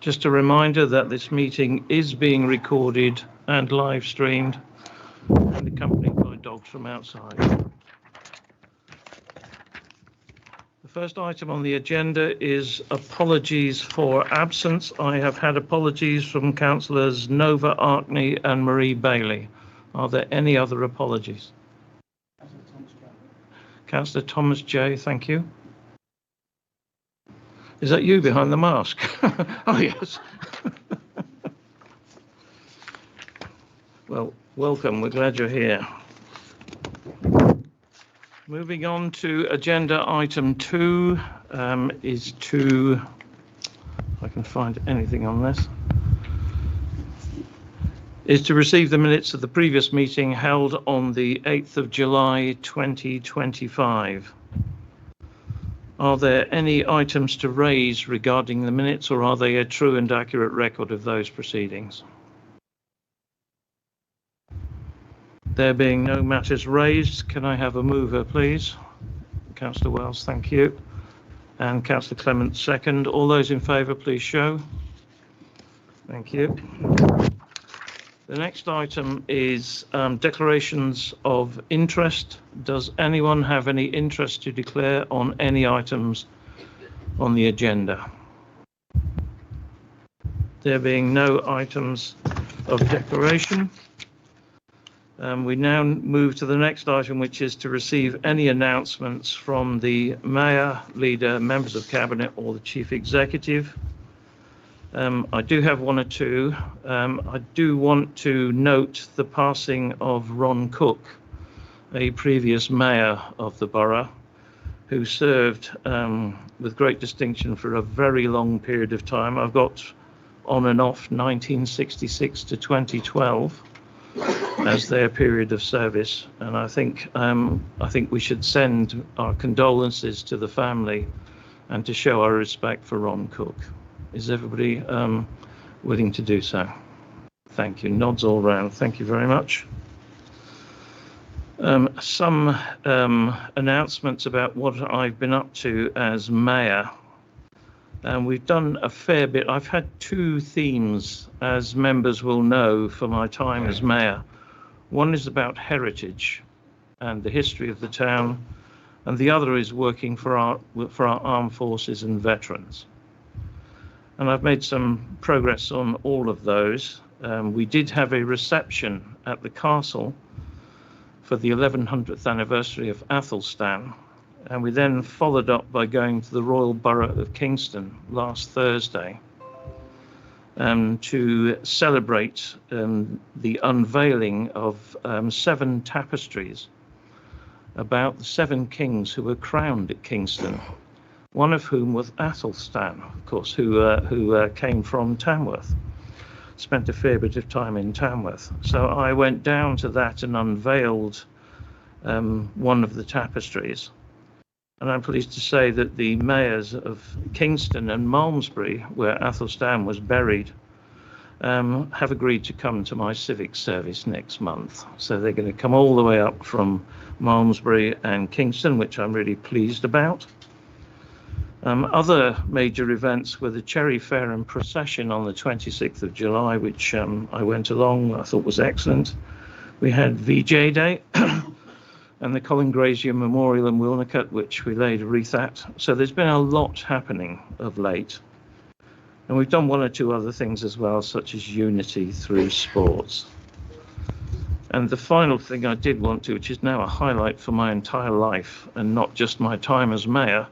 Just a reminder that this meeting is being recorded and live streamed and accompanied by dogs from outside. The first item on the agenda is apologies for absence. I have had apologies from councillors Nova Arkney and Marie Bailey. Are there any other apologies? Councillor Thomas J, thank you. Is that you behind the mask? Oh, yes. Well, welcome. We're glad you're here. Moving on to agenda item 2 is to, if I can find anything on this, is to receive the minutes of the previous meeting held on the 8th of July 2025. Are there any items to raise regarding the minutes, or are they a true and accurate record of those proceedings? There being no matters raised, can I have a mover, please? Councillor Wells, thank you. And Councillor Clement, second. All those in favour, please show. Thank you. The next item is declarations of interest. Does anyone have any interest to declare on any items on the agenda? There being no items of declaration, we now move to the next item, which is to receive any announcements from the Mayor, Leader, Members of Cabinet or the Chief Executive. I do have one or two. I do want to note the passing of Ron Cook, a previous mayor of the borough, who served with great distinction for a very long period of time. I've got on and off 1966 to 2012 as their period of service, and I think we should send our condolences to the family and to show our respect for Ron Cook. Is everybody willing to do so? Thank you. Nods all round. Thank you very much. Some announcements about what I've been up to as mayor. We've done a fair bit. I've had 2 themes, as members will know, for my time as mayor. One is about heritage and the history of the town, and the other is working for our armed forces and veterans. And I've made some progress on all of those. We did have a reception at the castle for the 1100th anniversary of Athelstan, and we then followed up by going to the Royal Borough of Kingston last Thursday to celebrate the unveiling of 7 tapestries about the 7 kings who were crowned at Kingston, one of whom was Athelstan, of course, who came from Tamworth, spent a fair bit of time in Tamworth. So I went down to that and unveiled one of the tapestries. And I'm pleased to say that the mayors of Kingston and Malmesbury, where Athelstan was buried, have agreed to come to my civic service next month. So they're going to come all the way up from Malmesbury and Kingston, which I'm really pleased about. Other major events were the Cherry Fair and procession on the 26th of July, which I went along, I thought was excellent. We had VJ Day and the Colin Grazier Memorial in Wilnecote, which we laid a wreath at. So there's been a lot happening of late. And we've done 1 or 2 other things as well, such as unity through sports. And the final thing I did want to, which is now a highlight for my entire life and not just my time as mayor,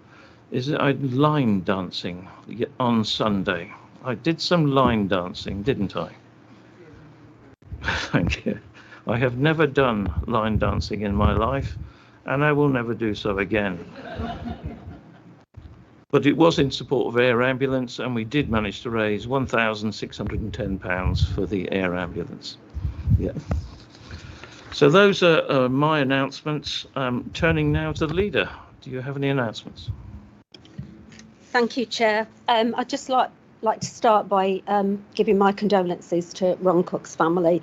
is that I did line dancing on Sunday. I did some line dancing, didn't I? Thank you. I have never done line dancing in my life, and I will never do so again. But it was in support of air ambulance, and we did manage to raise £1,610 for the air ambulance. Yeah. So those are my announcements. Turning now to the leader. Do you have any announcements? Thank you, Chair. I'd just like to start by giving my condolences to Ron Cook's family.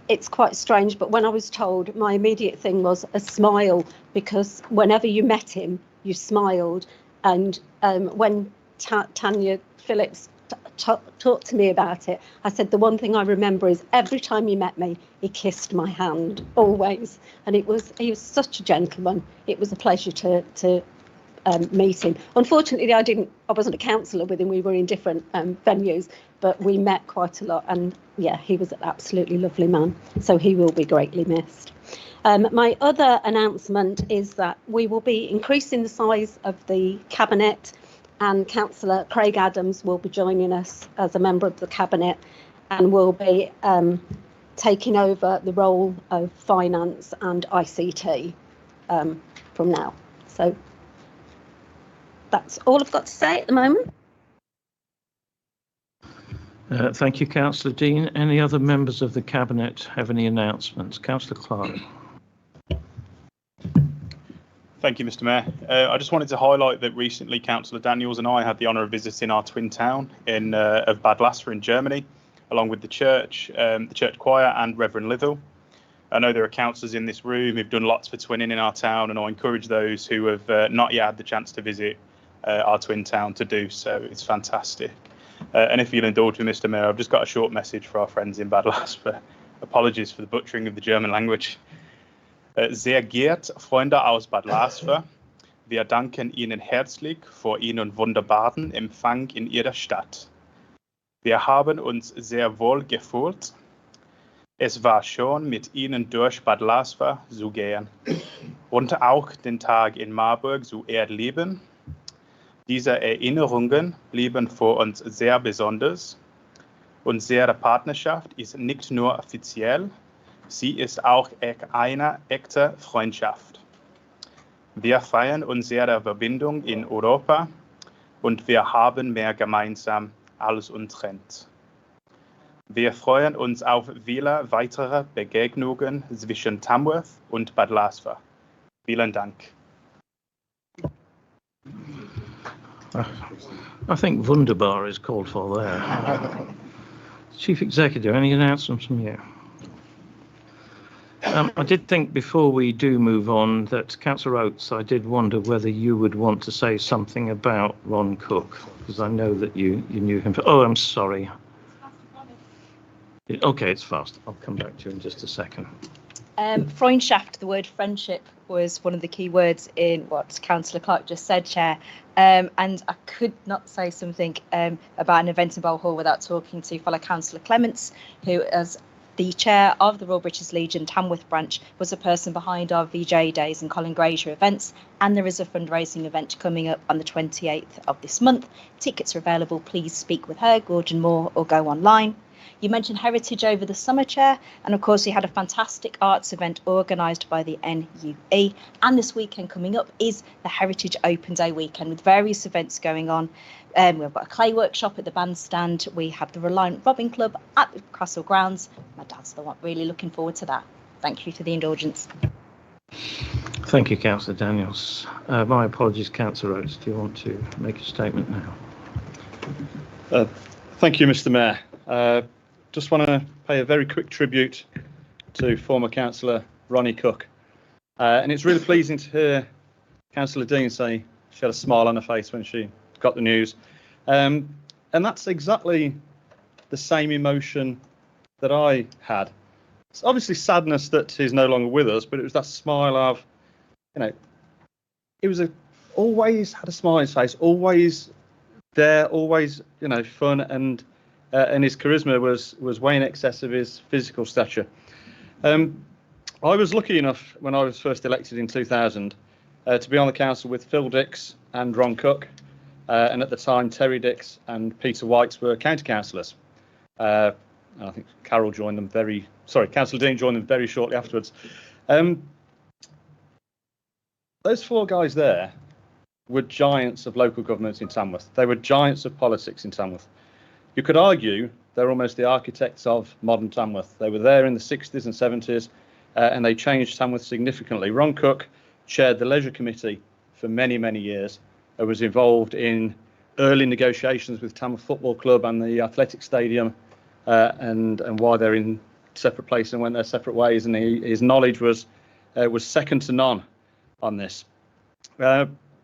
It's quite strange, but when I was told, my immediate thing was a smile, because whenever you met him, you smiled. And when Tanya Phillips talked to me about it. I said the one thing I remember is every time he met me, he kissed my hand, always. And he was such a gentleman. It was a pleasure to meet him. Unfortunately, I wasn't a councillor with him. We were in different venues, but we met quite a lot. And yeah, he was an absolutely lovely man. So he will be greatly missed. My other announcement is that we will be increasing the size of the cabinet, and Councillor Craig Adams will be joining us as a member of the cabinet and will be taking over the role of finance and ICT from now. So that's all I've got to say at the moment. Thank you, Councillor Dean. Any other members of the cabinet have any announcements? Councillor Clark. Thank you, Mr. Mayor. I just wanted to highlight that recently Councillor Daniels and I had the honour of visiting our twin town of Bad Lasfer in Germany, along with the church choir and Reverend Little. I know there are councillors in this room who've done lots for twinning in our town, and I encourage those who have not yet had the chance to visit our twin town to do so. It's fantastic. And if you'll indulge me, Mr. Mayor, I've just got a short message for our friends in Bad Lasfer. Apologies for the butchering of the German language. Sehr geehrte Freunde aus Bad Lasfer, wir danken Ihnen herzlich für Ihren wunderbaren Empfang in Ihrer Stadt. Wir haben uns sehr wohl gefühlt. Es war schön, mit Ihnen durch Bad Lasfer zu gehen und auch den Tag in Marburg zu erleben. Diese Erinnerungen blieben für uns sehr besonders. Unsere Partnerschaft ist nicht nur offiziell, sie ist auch eine echte Freundschaft. Wir feiern unsere Verbindung in Europa und wir haben mehr gemeinsam als uns trennt. Wir freuen uns auf viele weitere Begegnungen zwischen Tamworth und Bad Lasfer. Vielen Dank. I think wunderbar is called for there. Chief Executive, any announcements from you? I did think before we do move on that Councillor Oates, I did wonder whether you would want to say something about Ron Cook, because I know that you knew him. Oh, I'm sorry. Okay, it's fast. I'll come back to you in just a second. Freundschaft, the word friendship, was one of the key words in what Councillor Clark just said, Chair. And I could not say something about an event in Bowl Hall without talking to fellow Councillor Clements, who, as the chair of the Royal British Legion Tamworth branch, was the person behind our VJ Days and Colin Grazier events. And there is a fundraising event coming up on the 28th of this month. Tickets are available. Please speak with her, Gordon Moore, or go online. You mentioned heritage over the summer, Chair, and of course we had a fantastic arts event organised by the NUE, and this weekend coming up is the Heritage Open Day weekend with various events going on. We've got a clay workshop at the bandstand, we have the Reliant Robbing Club at the Castle Grounds. My dad's the one really looking forward to that. Thank you for the indulgence. Thank you, Councillor Daniels. My apologies, Councillor Oates. Do you want to make a statement now? Thank you, Mr. Mayor. Just want to pay a very quick tribute to former Councillor Ronnie Cook. And it's really pleasing to hear Councillor Dean say she had a smile on her face when she got the news. And that's exactly the same emotion that I had. It's obviously sadness that he's no longer with us, but it was that smile of, it was always had a smile on his face, always there, always, fun, and his charisma was way in excess of his physical stature. I was lucky enough when I was first elected in 2000 to be on the council with Phil Dix and Ron Cook, and at the time Terry Dix and Peter Whites were county councillors. And I think Councillor Dean joined them very shortly afterwards. Those four guys there were giants of local government in Tamworth. They were giants of politics in Tamworth. You could argue they're almost the architects of modern Tamworth. They were there in the 60s and 70s, and they changed Tamworth significantly. Ron Cook chaired the Leisure Committee for many, many years, and was involved in early negotiations with Tamworth Football Club and the Athletic Stadium, and why they're in separate places and went their separate ways. And his knowledge was second to none on this.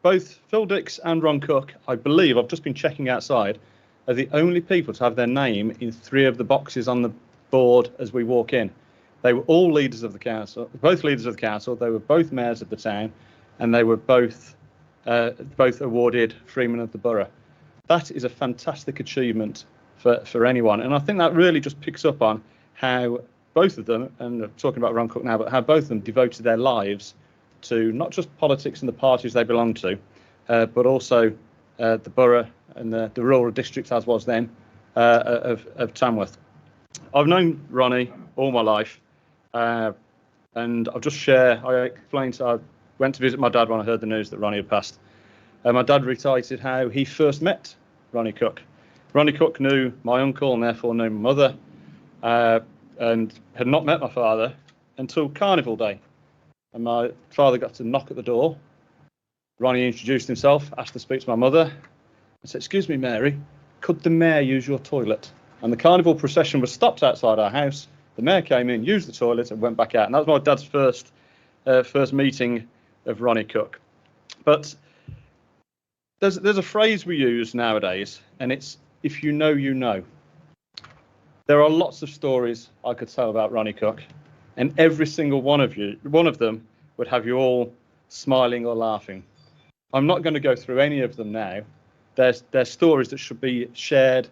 Both Phil Dix and Ron Cook, I believe, I've just been checking outside, are the only people to have their name in 3 of the boxes on the board as we walk in. They were all leaders of the council, both leaders of the council. They were both mayors of the town, and they were both awarded Freeman of the Borough. That is a fantastic achievement for anyone, and I think that really just picks up on how both of them, and I'm talking about Ron Cook now, but how both of them devoted their lives to not just politics and the parties they belong to, but also the borough and the rural districts, as was then, of Tamworth. I've known Ronnie all my life, and I'll just share. I explained. I went to visit my dad when I heard the news that Ronnie had passed. My dad recited how he first met Ronnie Cook. Ronnie Cook knew my uncle and therefore knew my mother, and had not met my father until Carnival Day. And my father got to knock at the door. Ronnie introduced himself, asked to speak to my mother. I said, "Excuse me, Mary, could the mayor use your toilet?" And the carnival procession was stopped outside our house. The mayor came in, used the toilet, and went back out. And that was my dad's first meeting of Ronnie Cook. But there's a phrase we use nowadays, and it's "if you know, you know." There are lots of stories I could tell about Ronnie Cook, and every single one of them would have you all smiling or laughing. I'm not going to go through any of them now. They're stories that should be shared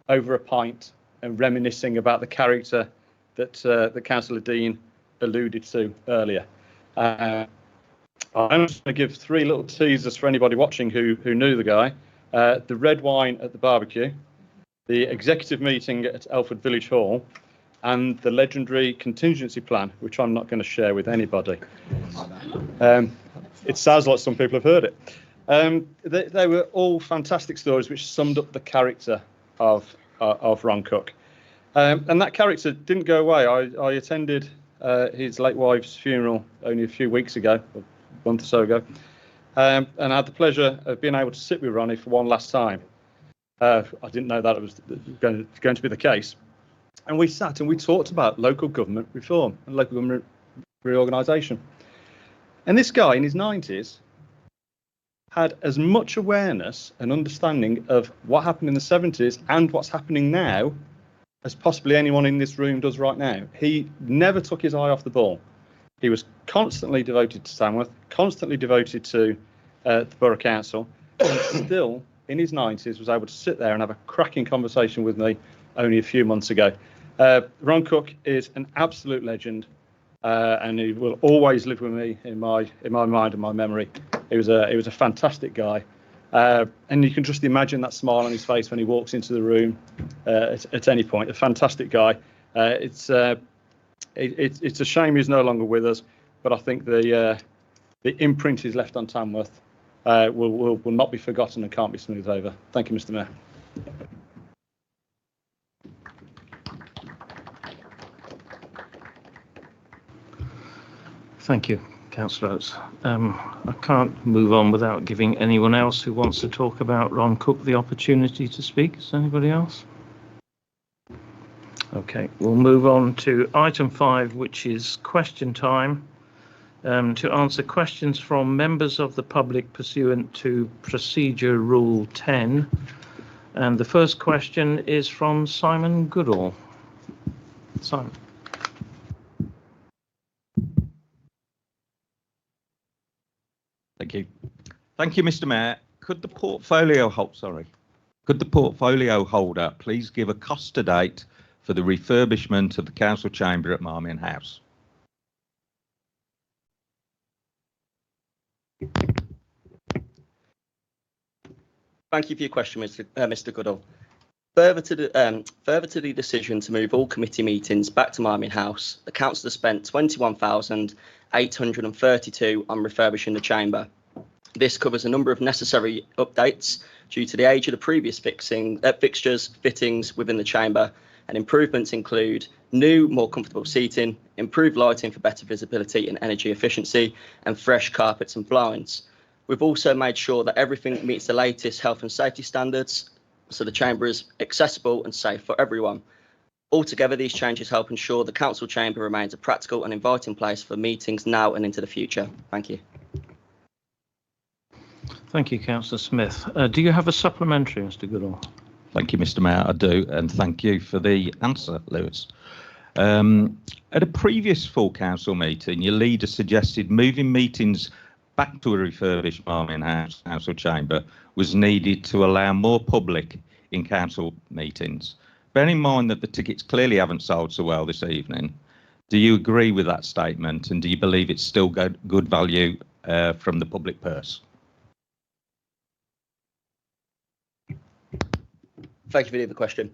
over a pint and reminiscing about the character that Councillor Dean alluded to earlier. I'm just going to give 3 little teasers for anybody watching who knew the guy. The red wine at the barbecue, the executive meeting at Elford Village Hall, and the legendary contingency plan, which I'm not going to share with anybody. It sounds like some people have heard it. They were all fantastic stories which summed up the character of Ron Cook. And that character didn't go away. I attended his late wife's funeral only a few weeks ago, a month or so ago, and I had the pleasure of being able to sit with Ronnie for one last time. I didn't know that it was going to be the case. And we sat and we talked about local government reform and local government reorganisation. And this guy in his 90s had as much awareness and understanding of what happened in the 70s and what's happening now as possibly anyone in this room does right now. He never took his eye off the ball. He was constantly devoted to Tamworth, constantly devoted to the Borough Council, and still in his 90s was able to sit there and have a cracking conversation with me only a few months ago. Ron Cook is an absolute legend, and he will always live with me in my mind and my memory. He was a fantastic guy, and you can just imagine that smile on his face when he walks into the room at any point. A fantastic guy. It's a shame he's no longer with us, but I think the imprint he's left on Tamworth will not be forgotten and can't be smoothed over. Thank you, Mr. Mayor. Thank you, Councillor Oates. I can't move on without giving anyone else who wants to talk about Ron Cook the opportunity to speak. Is anybody else? Okay, we'll move on to item 5, which is question time, to answer questions from members of the public pursuant to Procedure Rule 10. And the first question is from Simon Goodall. Simon. Thank you. Thank you, Mr. Mayor. Could the portfolio holder please give a cost to date for the refurbishment of the council chamber at Marmion House? Thank you for your question, Mr. Goodall. Further to the decision to move all committee meetings back to Marmion House, the council has spent £21,832 on refurbishing the chamber. This covers a number of necessary updates due to the age of the previous fixtures, fittings within the chamber, and improvements include new, more comfortable seating, improved lighting for better visibility and energy efficiency, and fresh carpets and blinds. We've also made sure that everything meets the latest health and safety standards, so the chamber is accessible and safe for everyone. Altogether, these changes help ensure the council chamber remains a practical and inviting place for meetings now and into the future. Thank you. Thank you, Councillor Smith. Do you have a supplementary, Mr. Goodall? Thank you, Mr. Mayor. I do, and thank you for the answer, Lewis. At a previous full council meeting, your leader suggested moving meetings back to a refurbished Marmion House council chamber was needed to allow more public in council meetings. Bear in mind that the tickets clearly haven't sold so well this evening. Do you agree with that statement, and do you believe it's still good value from the public purse? Thank you for the question.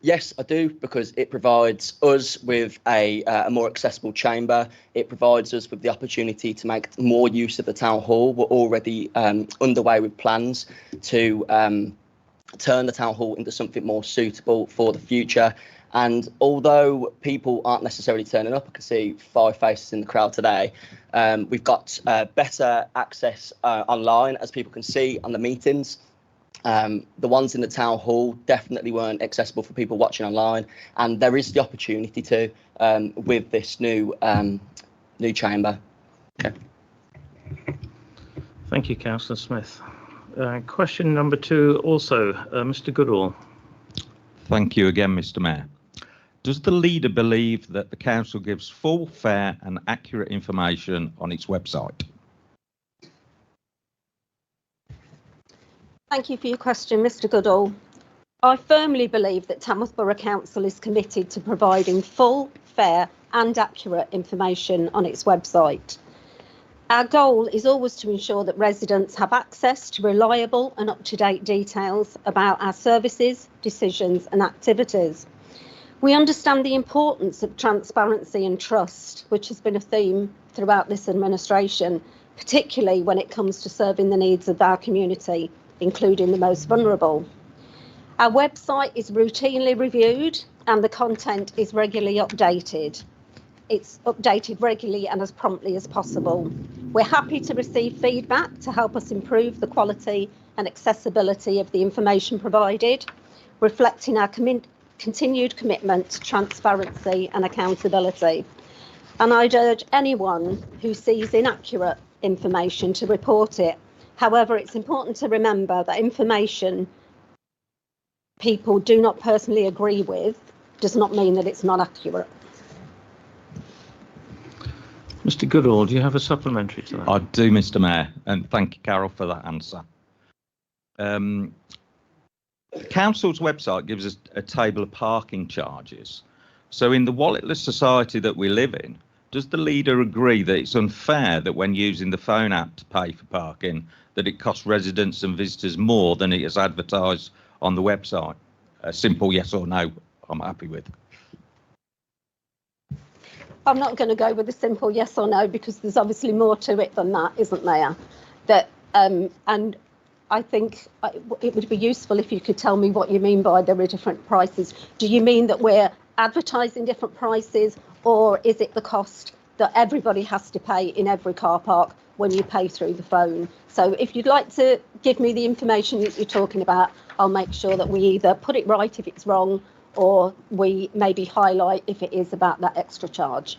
Yes, I do, because it provides us with a more accessible chamber. It provides us with the opportunity to make more use of the town hall. We're already underway with plans to turn the town hall into something more suitable for the future. And although people aren't necessarily turning up, I can see 5 faces in the crowd today. We've got better access online, as people can see on the meetings. The ones in the town hall definitely weren't accessible for people watching online, and there is the opportunity to with this new chamber. Okay. Thank you, Councillor Smith. Question number 2, also, Mr. Goodall. Thank you again, Mr. Mayor. Does the leader believe that the council gives full, fair and accurate information on its website? Thank you for your question, Mr. Goodall. I firmly believe that Tamworth Borough Council is committed to providing full, fair and accurate information on its website. Our goal is always to ensure that residents have access to reliable and up-to-date details about our services, decisions and activities. We understand the importance of transparency and trust, which has been a theme throughout this administration, particularly when it comes to serving the needs of our community, including the most vulnerable. Our website is routinely reviewed and the content is regularly updated. It's updated regularly and as promptly as possible. We're happy to receive feedback to help us improve the quality and accessibility of the information provided, reflecting our continued commitment to transparency and accountability. And I'd urge anyone who sees inaccurate information to report it. However, it's important to remember that information people do not personally agree with does not mean that it's not accurate. Mr. Goodall, do you have a supplementary to that? I do, Mr. Mayor, and thank you, Carol, for that answer. The council's website gives us a table of parking charges. So in the walletless society that we live in, does the leader agree that it's unfair that when using the phone app to pay for parking, that it costs residents and visitors more than it is advertised on the website? A simple yes or no, I'm happy with. I'm not going to go with a simple yes or no, because there's obviously more to it than that, isn't there? That and I think it would be useful if you could tell me what you mean by there are different prices. Do you mean that we're advertising different prices, or is it the cost that everybody has to pay in every car park when you pay through the phone? So if you'd like to give me the information that you're talking about, I'll make sure that we either put it right if it's wrong, or we maybe highlight if it is about that extra charge.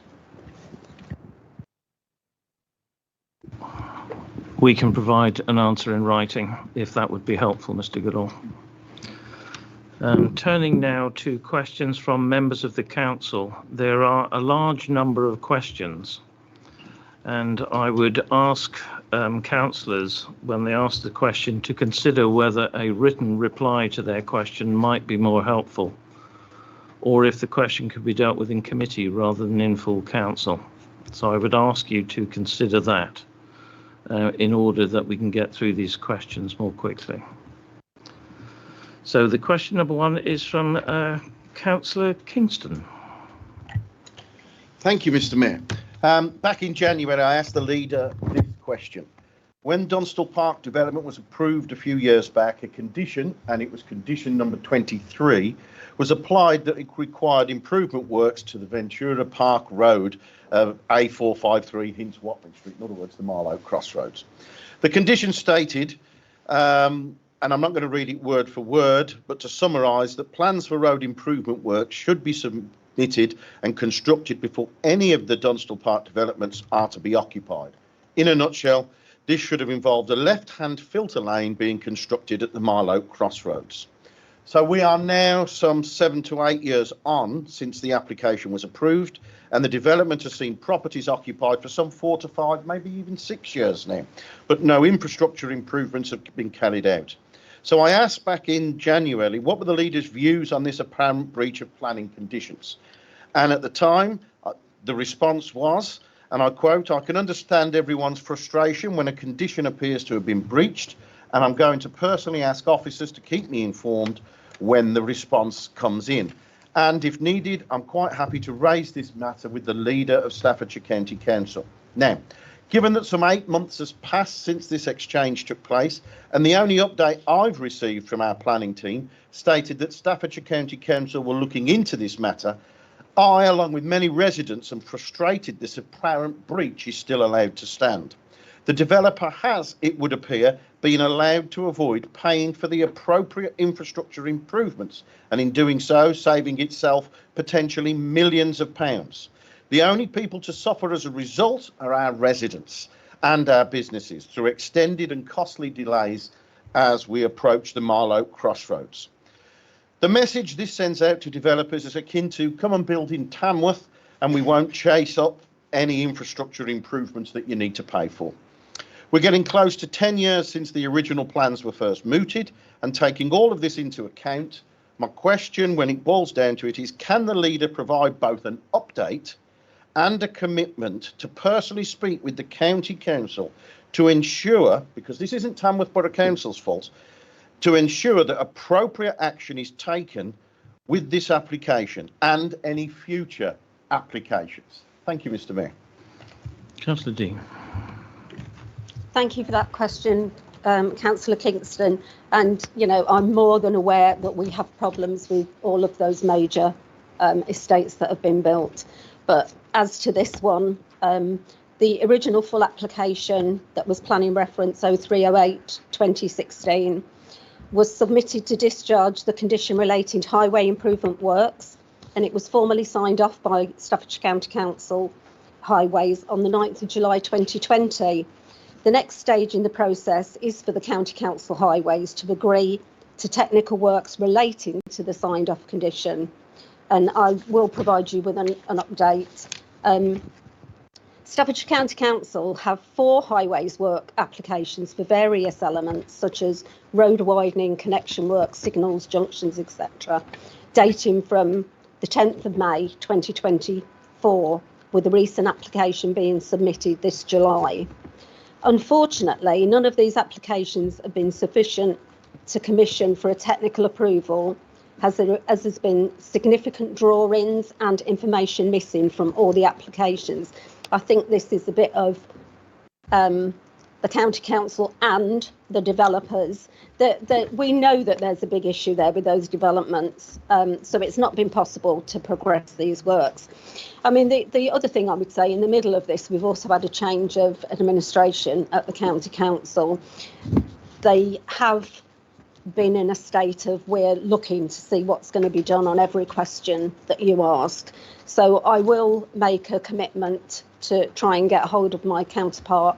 We can provide an answer in writing if that would be helpful, Mr. Goodall. Turning now to questions from members of the council. There are a large number of questions, and I would ask councillors, when they ask the question, to consider whether a written reply to their question might be more helpful, or if the question could be dealt with in committee rather than in full council. So I would ask you to consider that in order that we can get through these questions more quickly. So the question number 1 is from Councillor Kingston. Thank you, Mr. Mayor. Back in January, I asked the leader this question. When Dunstall Park development was approved a few years back, a condition, and it was condition number 23, was applied that it required improvement works to the Ventura Park Road of A453 Hints Watling Street, in other words, the Marlow Crossroads. The condition stated, and I'm not going to read it word for word, but to summarise, that plans for road improvement work should be submitted and constructed before any of the Dunstall Park developments are to be occupied. In a nutshell, this should have involved a left-hand filter lane being constructed at the Marlow Crossroads. So we are now some 7 to 8 years on since the application was approved, and the development has seen properties occupied for some 4 to 5, maybe even 6 years now, but no infrastructure improvements have been carried out. So I asked back in January, what were the leaders' views on this apparent breach of planning conditions? And at the time, the response was, and I quote, "I can understand everyone's frustration when a condition appears to have been breached, and I'm going to personally ask officers to keep me informed when the response comes in. And if needed, I'm quite happy to raise this matter with the leader of Staffordshire County Council." Now, given that some 8 months has passed since this exchange took place, and the only update I've received from our planning team stated that Staffordshire County Council were looking into this matter, I, along with many residents, am frustrated this apparent breach is still allowed to stand. The developer has, it would appear, been allowed to avoid paying for the appropriate infrastructure improvements, and in doing so, saving itself potentially millions of pounds. The only people to suffer as a result are our residents and our businesses through extended and costly delays as we approach the Marlow crossroads. The message this sends out to developers is akin to come and build in Tamworth and we won't chase up any infrastructure improvements that you need to pay for. We're getting close to 10 years since the original plans were first mooted, and taking all of this into account, my question when it boils down to it is, can the leader provide both an update and a commitment to personally speak with the county council to ensure, because this isn't Tamworth Borough Council's fault, to ensure that appropriate action is taken with this application and any future applications? Thank you, Mr. Mayor. Councillor Dean. Thank you for that question, Councillor Kingston. And, you know, I'm more than aware that we have problems with all of those major estates that have been built. But as to this one, the original full application that was planning reference 0308/2016 was submitted to discharge the condition relating to highway improvement works, and it was formally signed off by Staffordshire County Council Highways on the 9th of July 2020. The next stage in the process is for the County Council Highways to agree to technical works relating to the signed off condition, and I will provide you with an update. Staffordshire County Council have 4 highways work applications for various elements such as road widening, connection works, signals, junctions, etc., dating from the 10th of May 2024, with a recent application being submitted this July. Unfortunately, none of these applications have been sufficient to commission for a technical approval, as there's been significant drawings and information missing from all the applications. I think this is a bit of the County Council and the developers. That we know that there's a big issue there with those developments, so it's not been possible to progress these works. I mean, the other thing I would say, in the middle of this, we've also had a change of administration at the County Council. They have been in a state of we're looking to see what's going to be done on every question that you ask. So I will make a commitment to try and get hold of my counterpart,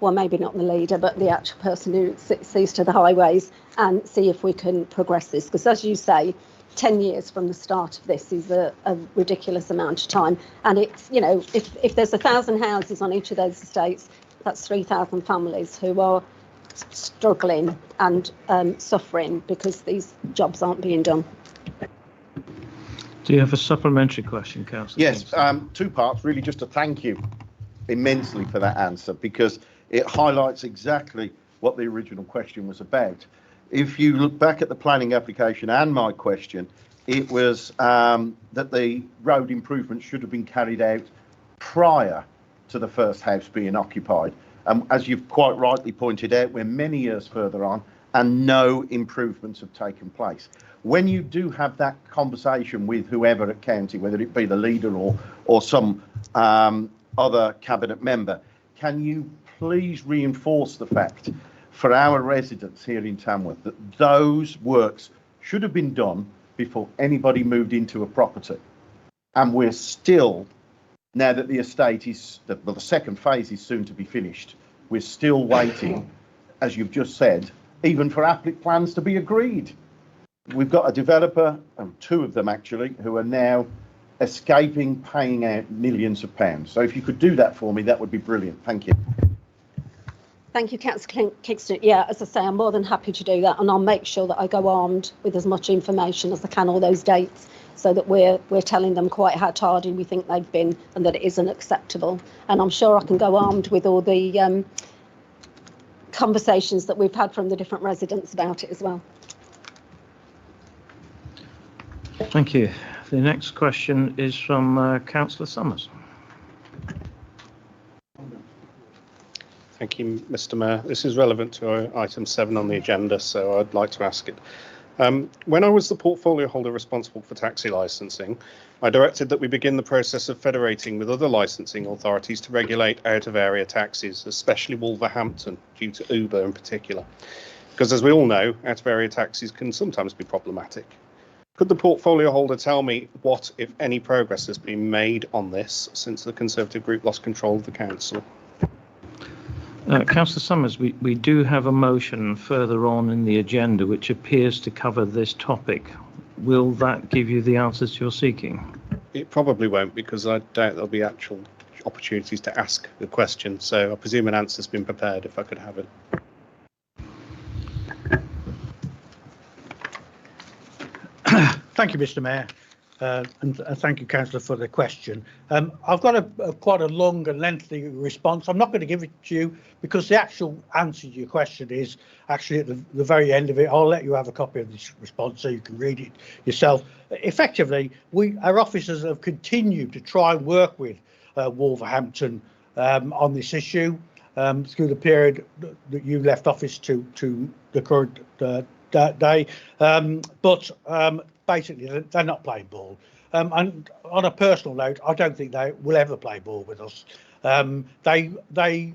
well, maybe not the leader, but the actual person who sees to the highways, and see if we can progress this. Because as you say, 10 years from the start of this is a ridiculous amount of time. And it's, you know, if there's 1,000 houses on each of those estates, that's 3,000 families who are struggling and suffering because these jobs aren't being done. Do you have a supplementary question, Councillor? Yes, 2 parts, really, just to thank you immensely for that answer, because it highlights exactly what the original question was about. If you look back at the planning application and my question, it was that the road improvements should have been carried out prior to the first house being occupied. As you've quite rightly pointed out, we're many years further on and no improvements have taken place. When you do have that conversation with whoever at county, whether it be the leader or some other cabinet member, can you please reinforce the fact for our residents here in Tamworth that those works should have been done before anybody moved into a property? And we're still, now that the estate is, the second phase is soon to be finished, we're still waiting, as you've just said, even for applicant plans to be agreed. We've got a developer, two of them actually, who are now escaping paying out millions of pounds. So if you could do that for me, that would be brilliant. Thank you. Thank you, Councillor Kingston. Yeah, as I say, I'm more than happy to do that, and I'll make sure that I go armed with as much information as I can, all those dates, so that we're telling them quite how tardy we think they've been and that it isn't acceptable. And I'm sure I can go armed with all the conversations that we've had from the different residents about it as well. Thank you. The next question is from Councillor Summers. Thank you, Mr. Mayor. This is relevant to item 7 on the agenda, so I'd like to ask it. When I was the portfolio holder responsible for taxi licensing, I directed that we begin the process of federating with other licensing authorities to regulate out-of-area taxis, especially Wolverhampton, due to Uber in particular. Because as we all know, out-of-area taxis can sometimes be problematic. Could the portfolio holder tell me what, if any, progress has been made on this since the Conservative group lost control of the council? Councillor Summers, we do have a motion further on in the agenda which appears to cover this topic. Will that give you the answers you're seeking? It probably won't, because I doubt there'll be actual opportunities to ask the question. So I presume an answer's been prepared if I could have it. Thank you, Mr. Mayor, and thank you, Councillor, for the question. I've got quite a long and lengthy response. I'm not going to give it to you because the actual answer to your question is actually at the very end of it. I'll let you have a copy of this response so you can read it yourself. Effectively, our officers have continued to try and work with Wolverhampton on this issue through the period that you left office to the current day, but basically they're not playing ball. And on a personal note, I don't think they will ever play ball with us. They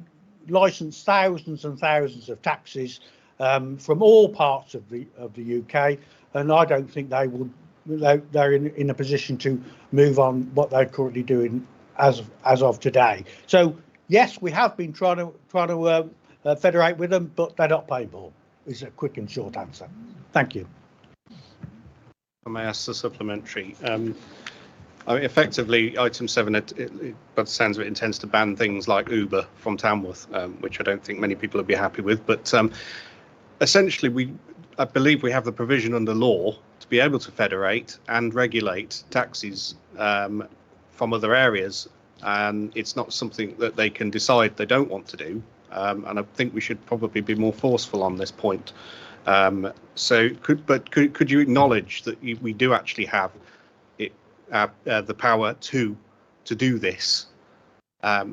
license thousands and thousands of taxis from all parts of the UK, and I don't think they're in a position to move on what they're currently doing as of today. So yes, we have been trying to federate with them, but they're not playing ball. Is a quick and short answer. Thank you. I may ask the supplementary. I mean, effectively, item 7, by the sounds of it, intends to ban things like Uber from Tamworth, which I don't think many people would be happy with. But essentially, I believe we have the provision under law to be able to federate and regulate taxis from other areas, and it's not something that they can decide they don't want to do. And I think we should probably be more forceful on this point. So, could you acknowledge that we do actually have the power to do this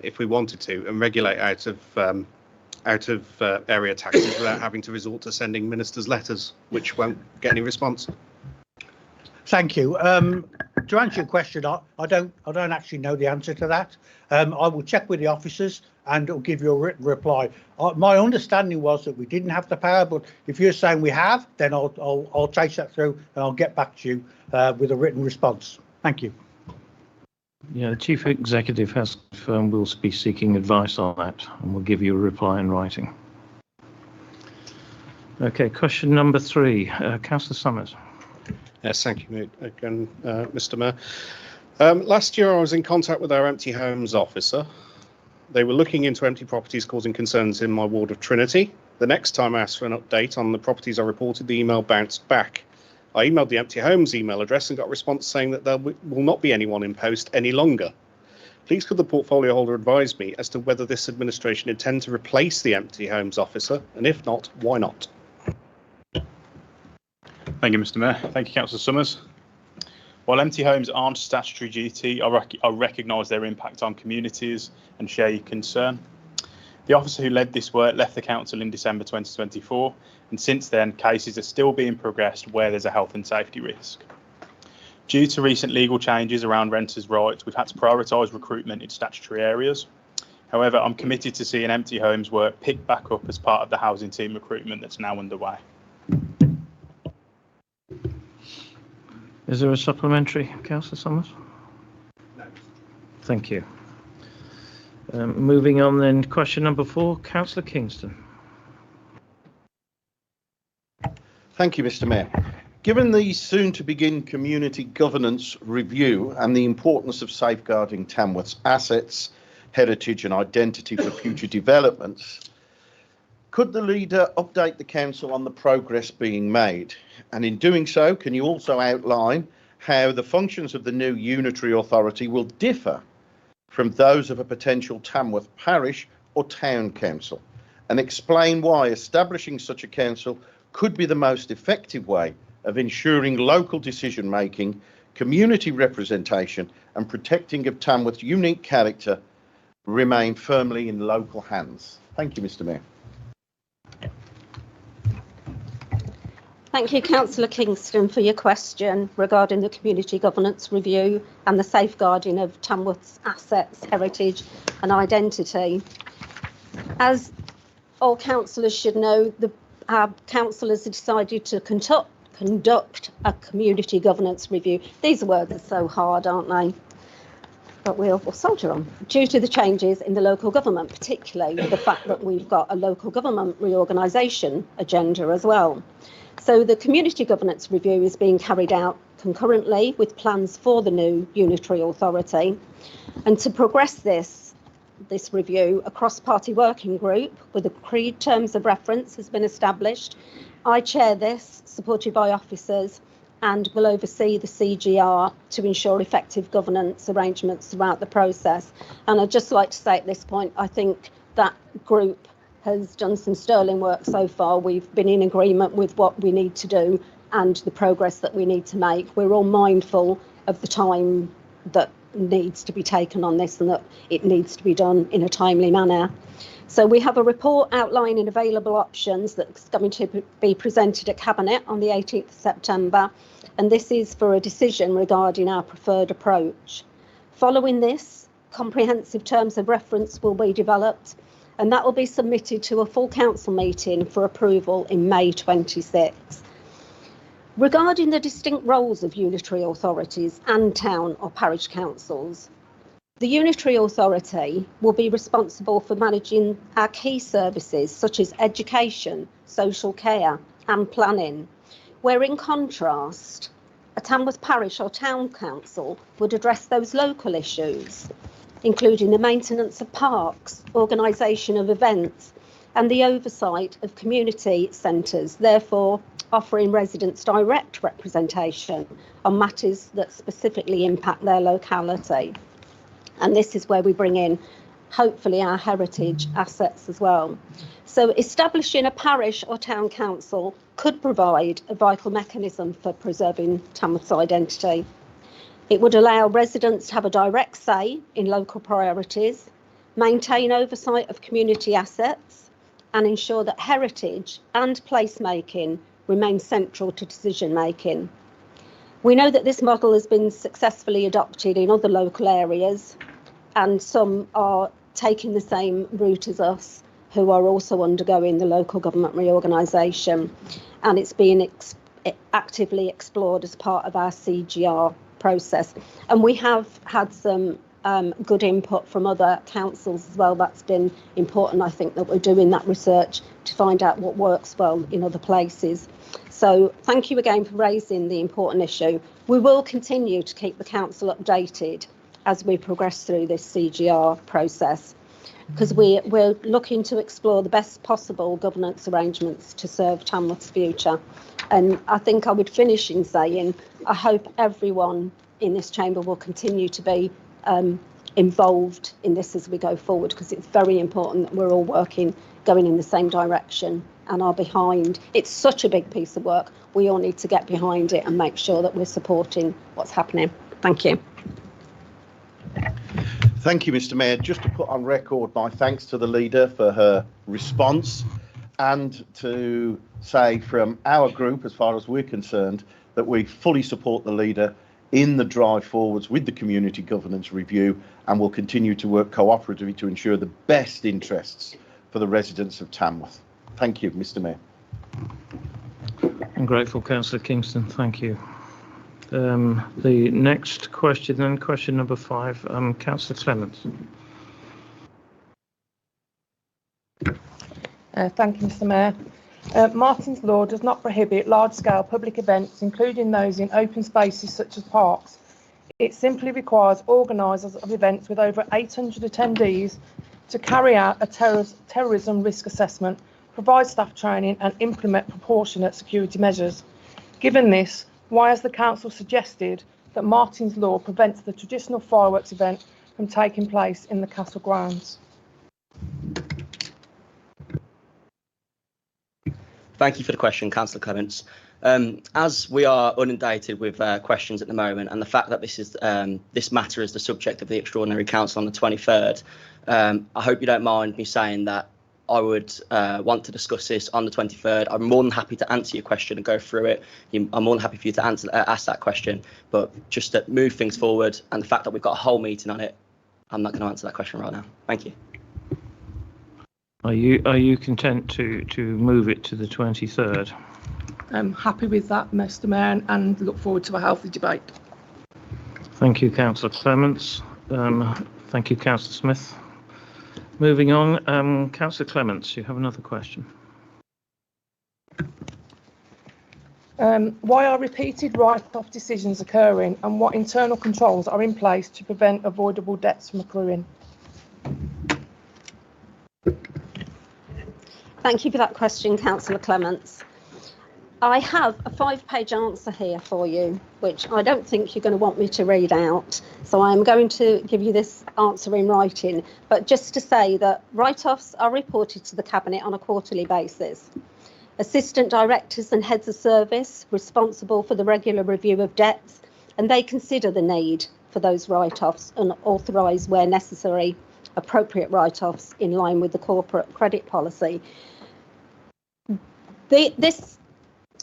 if we wanted to, and regulate out of area taxes without having to resort to sending ministers letters, which won't get any response? Thank you. To answer your question, I don't actually know the answer to that. I will check with the officers and I'll give you a written reply. My understanding was that we didn't have the power, but if you're saying we have, then I'll chase that through and I'll get back to you with a written response. Thank you. Yeah, the Chief Executive has confirmed we'll be seeking advice on that, and we'll give you a reply in writing. Okay, question number 3, Councillor Summers. Yes, thank you again, Mr. Mayor. Last year I was in contact with our empty homes officer. They were looking into empty properties causing concerns in my ward of Trinity. The next time I asked for an update on the properties I reported, the email bounced back. I emailed the empty homes email address and got a response saying that there will not be anyone in post any longer. Please could the portfolio holder advise me as to whether this administration intend to replace the empty homes officer, and if not, why not? Thank you, Mr. Mayor. Thank you, Councillor Summers. While empty homes aren't a statutory duty, I recognise their impact on communities and share your concern. The officer who led this work left the council in December 2024, and since then cases are still being progressed where there's a health and safety risk. Due to recent legal changes around renters' rights, we've had to prioritise recruitment in statutory areas. However, I'm committed to seeing empty homes work picked back up as part of the housing team recruitment that's now underway. Is there a supplementary, Councillor Summers? No. Thank you. Moving on then, question number 4, Councillor Kingston. Thank you, Mr. Mayor. Given the soon-to-begin community governance review and the importance of safeguarding Tamworth's assets, heritage and identity for future developments, could the leader update the council on the progress being made? And in doing so, can you also outline how the functions of the new unitary authority will differ from those of a potential Tamworth parish or town council, and explain why establishing such a council could be the most effective way of ensuring local decision making, community representation and protecting of Tamworth's unique character remain firmly in local hands? Thank you, Mr. Mayor. Thank you, Councillor Kingston, for your question regarding the community governance review and the safeguarding of Tamworth's assets, heritage and identity. As all councillors should know, our council has decided to conduct a community governance review. These words are so hard, aren't they? But we'll soldier on. Due to the changes in the local government, particularly the fact that we've got a local government reorganisation agenda as well. So the community governance review is being carried out concurrently with plans for the new unitary authority. And to progress this review, a cross-party working group with agreed terms of reference has been established. I chair this, supported by officers, and will oversee the CGR to ensure effective governance arrangements throughout the process. And I'd just like to say at this point, I think that group has done some sterling work so far. We've been in agreement with what we need to do and the progress that we need to make. We're all mindful of the time that needs to be taken on this and that it needs to be done in a timely manner. So we have a report outlining available options that's going to be presented at Cabinet on the 18th of September, and this is for a decision regarding our preferred approach. Following this, comprehensive terms of reference will be developed, and that will be submitted to a full council meeting for approval in May 26. Regarding the distinct roles of unitary authorities and town or parish councils, the unitary authority will be responsible for managing our key services such as education, social care and planning, where in contrast, a Tamworth parish or town council would address those local issues, including the maintenance of parks, organisation of events and the oversight of community centres, therefore offering residents direct representation on matters that specifically impact their locality. And this is where we bring in, hopefully, our heritage assets as well. So establishing a parish or town council could provide a vital mechanism for preserving Tamworth's identity. It would allow residents to have a direct say in local priorities, maintain oversight of community assets, and ensure that heritage and placemaking remain central to decision making. We know that this model has been successfully adopted in other local areas, and some are taking the same route as us, who are also undergoing the local government reorganisation, and it's being actively explored as part of our CGR process. And we have had some good input from other councils as well. That's been important, I think, that we're doing that research to find out what works well in other places. So thank you again for raising the important issue. We will continue to keep the council updated as we progress through this CGR process, because we're looking to explore the best possible governance arrangements to serve Tamworth's future. And I think I would finish in saying I hope everyone in this chamber will continue to be involved in this as we go forward, because it's very important that we're all going in the same direction and are behind. It's such a big piece of work. We all need to get behind it and make sure that we're supporting what's happening. Thank you. Thank you, Mr. Mayor. Just to put on record my thanks to the leader for her response, and to say from our group, as far as we're concerned, that we fully support the leader in the drive forwards with the community governance review, and will continue to work cooperatively to ensure the best interests for the residents of Tamworth. Thank you, Mr. Mayor. I'm grateful, Councillor Kingston. Thank you. The next question, then question number 5, Councillor Clements. Thank you, Mr. Mayor. Martin's Law does not prohibit large-scale public events, including those in open spaces such as parks. It simply requires organisers of events with over 800 attendees to carry out a terrorism risk assessment, provide staff training and implement proportionate security measures. Given this, why has the Council suggested that Martin's Law prevents the traditional fireworks event from taking place in the castle grounds? Thank you for the question, Councillor Clements. As we are inundated with questions at the moment, and the fact that this matter is the subject of the Extraordinary Council on the 23rd, I hope you don't mind me saying that I would want to discuss this on the 23rd. I'm more than happy to answer your question and go through it. I'm more than happy for you to ask that question, but just to move things forward, and the fact that we've got a whole meeting on it, I'm not going to answer that question right now. Thank you. Are you content to move it to the 23rd? I'm happy with that, Mr. Mayor, and look forward to a healthy debate. Thank you, Councillor Clements. Thank you, Councillor Smith. Moving on, Councillor Clements, you have another question. Why are repeated write-off decisions occurring, and what internal controls are in place to prevent avoidable debts from accruing? Thank you for that question, Councillor Clements. I have a 5-page answer here for you, which I don't think you're going to want me to read out. So I'm going to give you this answer in writing. But just to say that write-offs are reported to the Cabinet on a quarterly basis. Assistant directors and heads of service responsible for the regular review of debts, and they consider the need for those write-offs and authorise, where necessary, appropriate write-offs in line with the corporate credit policy. This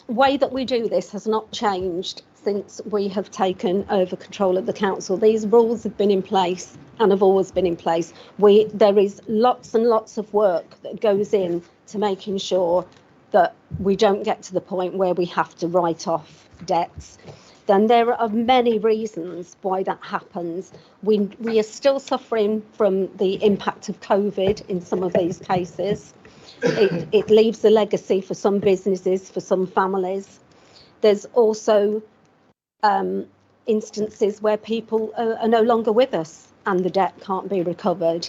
way that we do this has not changed since we have taken over control of the council. These rules have been in place and have always been in place. There is lots and lots of work that goes in to making sure that we don't get to the point where we have to write off debts. Then there are many reasons why that happens. We are still suffering from the impact of COVID in some of these cases. It leaves a legacy for some businesses, for some families. There's also instances where people are no longer with us and the debt can't be recovered.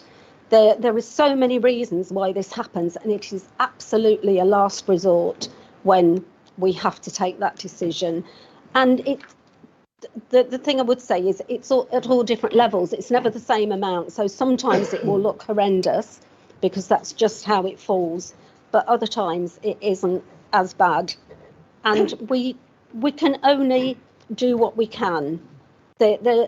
There are so many reasons why this happens, and it is absolutely a last resort when we have to take that decision. And the thing I would say is it's at all different levels. It's never the same amount. So sometimes it will look horrendous because that's just how it falls. But other times it isn't as bad. And we can only do what we can. There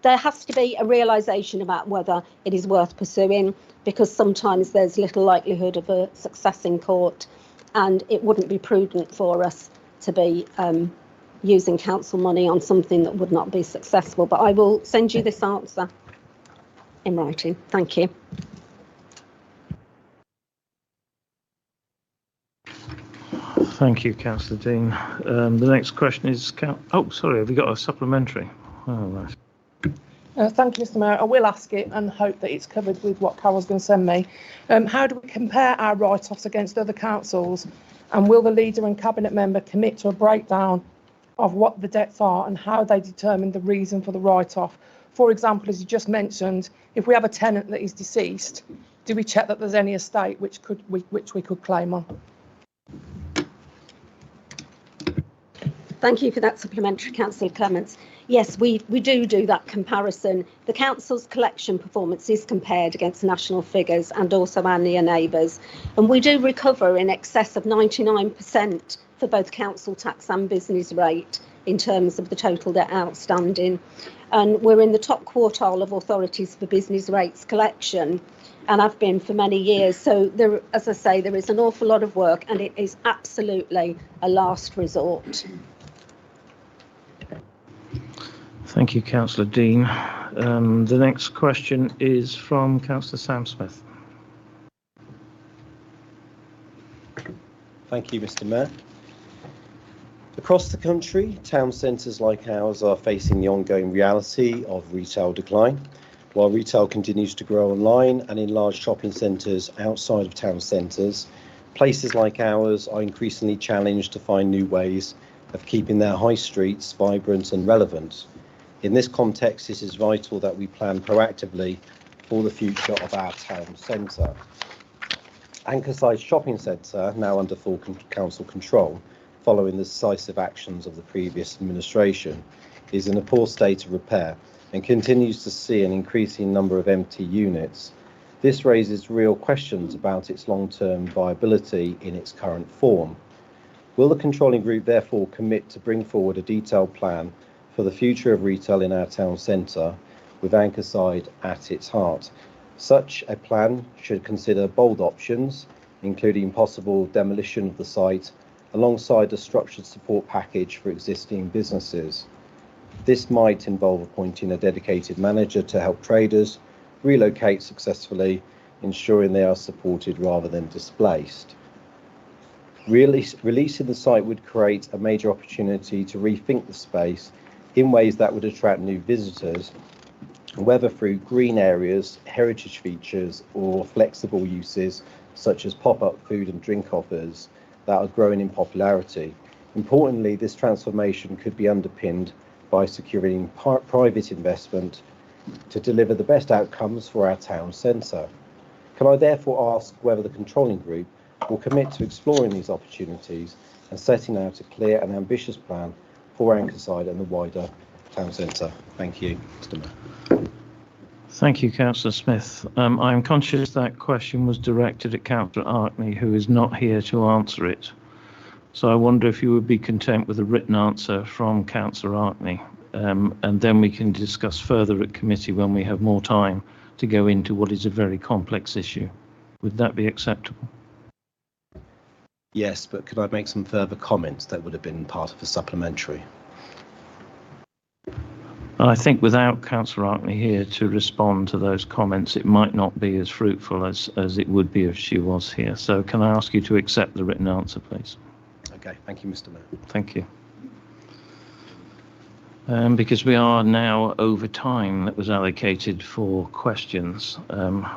has to be a realisation about whether it is worth pursuing, because sometimes there's little likelihood of a success in court, and it wouldn't be prudent for us to be using council money on something that would not be successful. But I will send you this answer in writing. Thank you. Thank you, Councillor Dean. The next question is, oh, sorry, have you got a supplementary? Oh, right. Thank you, Mr. Mayor. I will ask it and hope that it's covered with what Carol's going to send me. How do we compare our write-offs against other councils? And will the leader and cabinet member commit to a breakdown of what the debts are and how they determine the reason for the write-off? For example, as you just mentioned, if we have a tenant that is deceased, do we check that there's any estate which we could claim on? Thank you for that supplementary, Councillor Clements. Yes, we do that comparison. The council's collection performance is compared against national figures and also our near neighbours. And we do recover in excess of 99% for both council tax and business rate in terms of the total debt outstanding. And we're in the top quartile of authorities for business rates collection, and I've been for many years. So there, as I say, there is an awful lot of work, and it is absolutely a last resort. Thank you, Councillor Dean. The next question is from Councillor Sam Smith. Thank you, Mr. Mayor. Across the country, town centres like ours are facing the ongoing reality of retail decline. While retail continues to grow online and in large shopping centres outside of town centres, Places like ours are increasingly challenged to find new ways of keeping their high streets vibrant and relevant. In this context, it is vital that we plan proactively for the future of our town centre. Ankerside Shopping Centre, now under full council control, following the decisive actions of the previous administration, is in a poor state of repair and continues to see an increasing number of empty units. This raises real questions about its long-term viability in its current form. Will the controlling group therefore commit to bring forward a detailed plan for the future of retail in our town centre, with Ankerside at its heart? Such a plan should consider bold options, including possible demolition of the site, alongside a structured support package for existing businesses. This might involve appointing a dedicated manager to help traders relocate successfully, ensuring they are supported rather than displaced. Releasing the site would create a major opportunity to rethink the space in ways that would attract new visitors, whether through green areas, heritage features, or flexible uses such as pop-up food and drink offers that are growing in popularity. Importantly, this transformation could be underpinned by securing private investment to deliver the best outcomes for our town centre. Can I therefore ask whether the controlling group will commit to exploring these opportunities and setting out a clear and ambitious plan for Ankerside and the wider town centre? Thank you, Mr. Mayor. Thank you, Councillor Smith. I'm conscious that question was directed at Councillor Arkney, who is not here to answer it. So I wonder if you would be content with a written answer from Councillor Arkney, and then we can discuss further at committee when we have more time to go into what is a very complex issue. Would that be acceptable? Yes, but could I make some further comments that would have been part of a supplementary? I think without Councillor Arkney here to respond to those comments, it might not be as fruitful as it would be if she was here. So can I ask you to accept the written answer, please? Okay, thank you, Mr. Mayor. Thank you. Because we are now over time that was allocated for questions,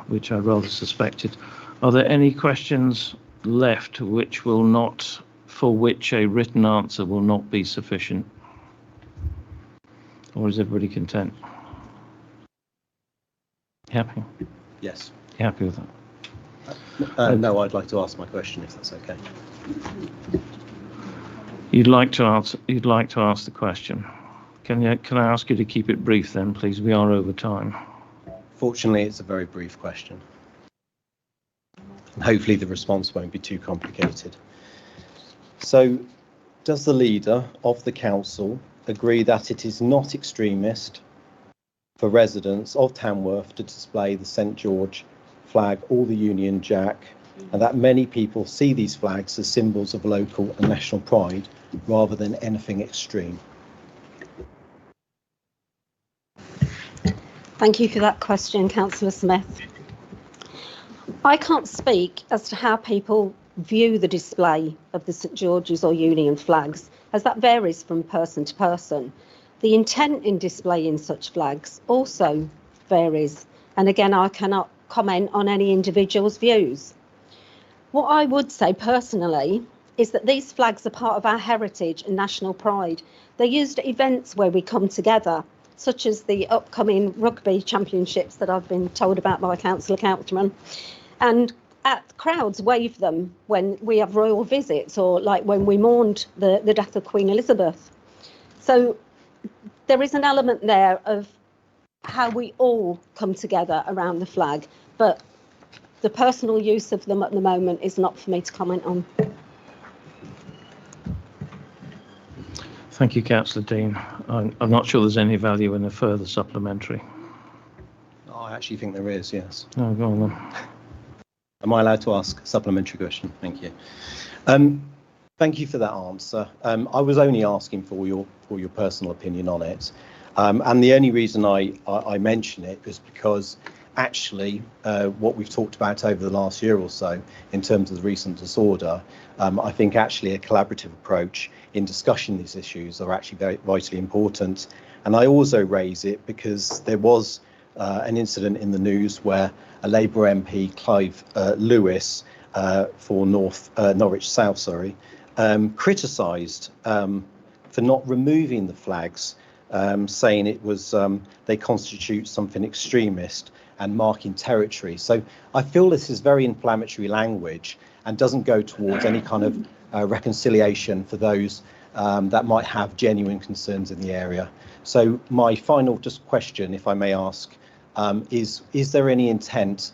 which I rather suspected. Are there any questions left for which a written answer will not be sufficient? Or is everybody content? Happy? Yes. Happy with that? No, I'd like to ask my question if that's okay. You'd like to ask the question. Can I ask you to keep it brief then, please? We are over time. Fortunately, it's a very brief question. And hopefully the response won't be too complicated. So, does the leader of the council agree that it is not extremist for residents of Tamworth to display the St George flag or the Union Jack, and that many people see these flags as symbols of local and national pride rather than anything extreme? Thank you for that question, Councillor Smith. I can't speak as to how people view the display of the St George's or Union flags, as that varies from person to person. The intent in displaying such flags also varies, and again, I cannot comment on any individual's views. What I would say personally is that these flags are part of our heritage and national pride. They're used at events where we come together, such as the upcoming rugby championships that I've been told about by Councillor Couchman, and crowds wave them when we have royal visits, or like when we mourned the death of Queen Elizabeth. So there is an element there of how we all come together around the flag, but the personal use of them at the moment is not for me to comment on. Thank you, Councillor Dean. I'm not sure there's any value in a further supplementary. I actually think there is, yes. No, go on then. Am I allowed to ask a supplementary question? Thank you. Thank you for that answer. I was only asking for your personal opinion on it. And the only reason I mention it is because actually what we've talked about over the last year or so in terms of the recent disorder, I think actually a collaborative approach in discussing these issues are actually very vitally important. And I also raise it because there was an incident in the news where a Labour MP, Clive Lewis, for Norwich South, criticised for not removing the flags, saying it was they constitute something extremist and marking territory. So I feel this is very inflammatory language and doesn't go towards any kind of reconciliation for those that might have genuine concerns in the area. So my final just question, if I may ask, is there any intent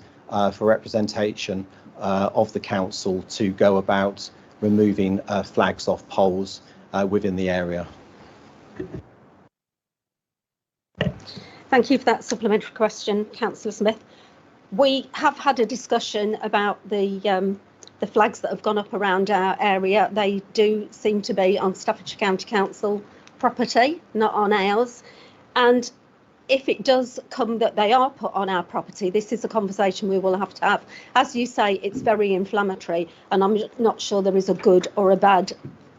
for representation of the council to go about removing flags off poles within the area? Thank you for that supplementary question, Councillor Smith. We have had a discussion about the flags that have gone up around our area. They do seem to be on Staffordshire County Council property, not on ours. And if it does come that they are put on our property, this is a conversation we will have to have. As you say, it's very inflammatory, and I'm not sure there is a good or a bad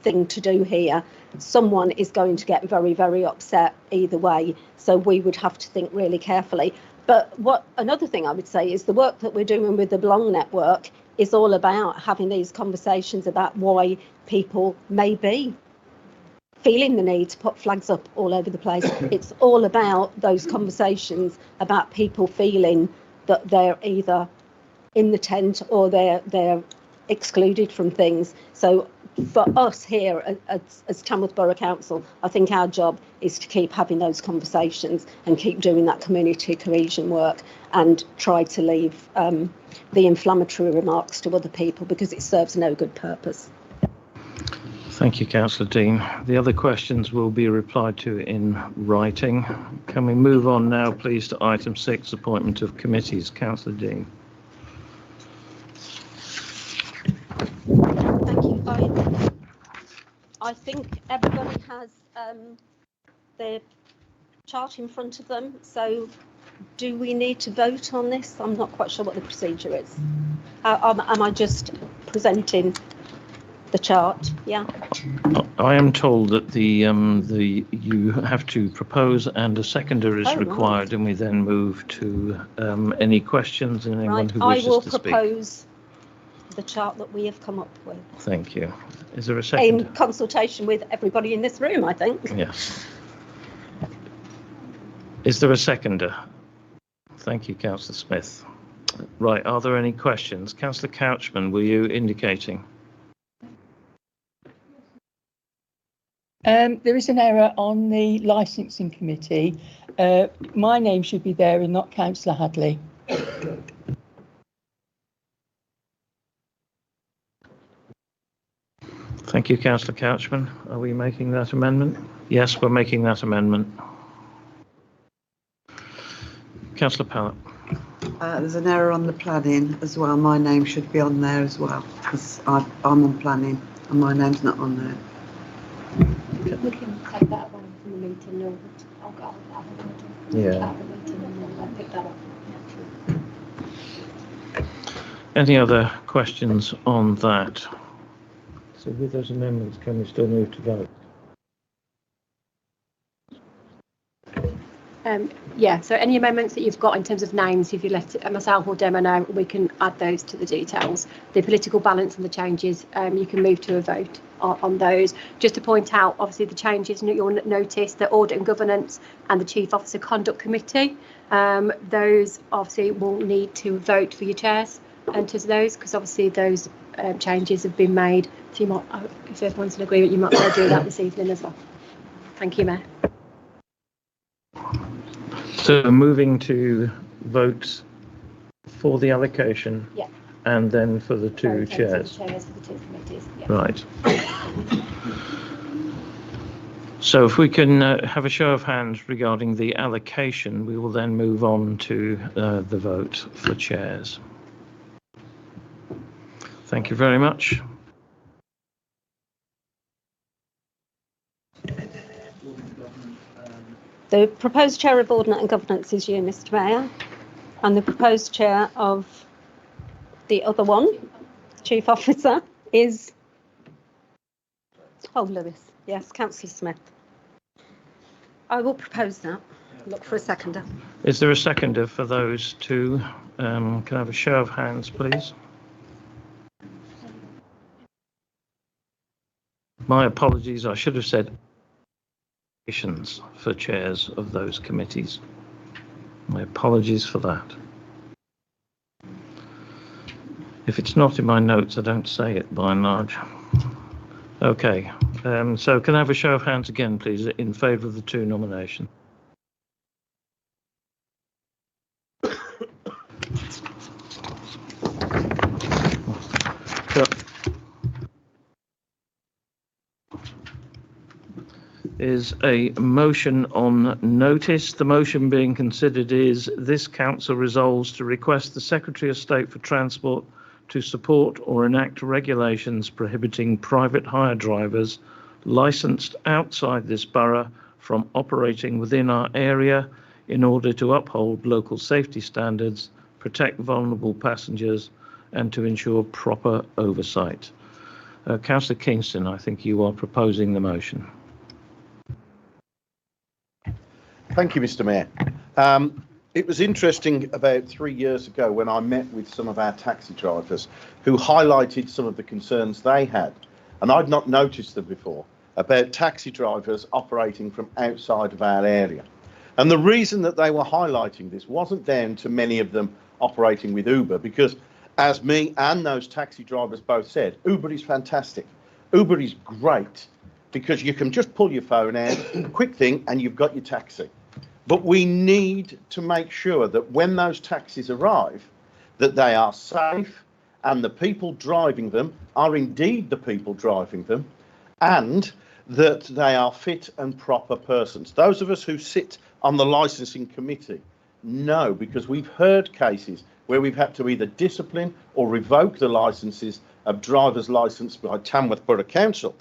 thing to do here. Someone is going to get very, very upset either way, so we would have to think really carefully. But another thing I would say is the work that we're doing with the Belong Network is all about having these conversations about why people may be feeling the need to put flags up all over the place. It's all about those conversations about people feeling that they're either in the tent or they're excluded from things. So for us here as Tamworth Borough Council, I think our job is to keep having those conversations and keep doing that community cohesion work and try to leave the inflammatory remarks to other people, because it serves no good purpose. Thank you, Councillor Dean. The other questions will be replied to in writing. Can we move on now, please, to item 6, appointment of committees? Councillor Dean. Thank you. I think everybody has their chart in front of them. So do we need to vote on this? I'm not quite sure what the procedure is. Am I just presenting the chart? Yeah. I am told that you have to propose and a seconder is required, and we then move to any questions and anyone who wishes to speak. I will propose the chart that we have come up with. Thank you. Is there a second? In consultation with everybody in this room, I think. Yes. Is there a seconder? Thank you, Councillor Smith. Right, are there any questions? Councillor Couchman, were you indicating? There is an error on the licensing committee. My name should be there and not Councillor Hadley. Thank you, Councillor Couchman. Are we making that amendment? Yes, we're making that amendment. Councillor Pallett. There's an error on the planning as well. My name should be on there as well, because I'm on planning and my name's not on there. We can take that one from the meeting. No, I'll go Yeah. I'll pick that up. Any other questions on that? So with those amendments, can we still move to vote? Yeah, so any amendments that you've got in terms of names, if you let myself or Demo know, we can add those to the details. The political balance and the changes, you can move to a vote on those. Just to point out, obviously, the changes you'll notice, the Audit and Governance and the Chief Officer Conduct Committee, those obviously will need to vote for your chairs enter those, because obviously those changes have been made. So you might, if everyone's in agreement, you might well do that this evening as well. Thank you, Mayor. So moving to votes for the allocation, yeah, and then for the two chairs. For the two committees. Yeah. Right. So if we can have a show of hands regarding the allocation, we will then move on to the vote for chairs. Thank you very much. The proposed chair of Audit and Governance is you, Mr. Mayor, and the proposed chair of the other one, Chief Officer, is Lewis. Yes, Councillor Smith. I will propose that. Look for a seconder. Is there a seconder for those two? Can I have a show of hands, please? My apologies, I should have said for chairs of those committees. My apologies for that. If it's not in my notes, I don't say it by and large. Okay, so can I have a show of hands again, please, in favour of the two nominations? Is a motion on notice. The motion being considered is this council resolves to request the Secretary of State for Transport to support or enact regulations prohibiting private hire drivers licensed outside this borough from operating within our area in order to uphold local safety standards, protect vulnerable passengers and to ensure proper oversight. Councillor Kingston, I think you are proposing the motion. Thank you, Mr. Mayor. It was interesting about 3 years ago when I met with some of our taxi drivers who highlighted some of the concerns they had, and I'd not noticed them before, about taxi drivers operating from outside of our area. And the reason that they were highlighting this wasn't down to many of them operating with Uber, because as me and those taxi drivers both said, Uber is fantastic. Uber is great because you can just pull your phone out, quick thing, and you've got your taxi. But we need to make sure that when those taxis arrive, that they are safe and the people driving them are indeed the people driving them, and that they are fit and proper persons. Those of us who sit on the licensing committee know, because we've heard cases where we've had to either discipline or revoke the licenses of drivers licensed by Tamworth Borough Council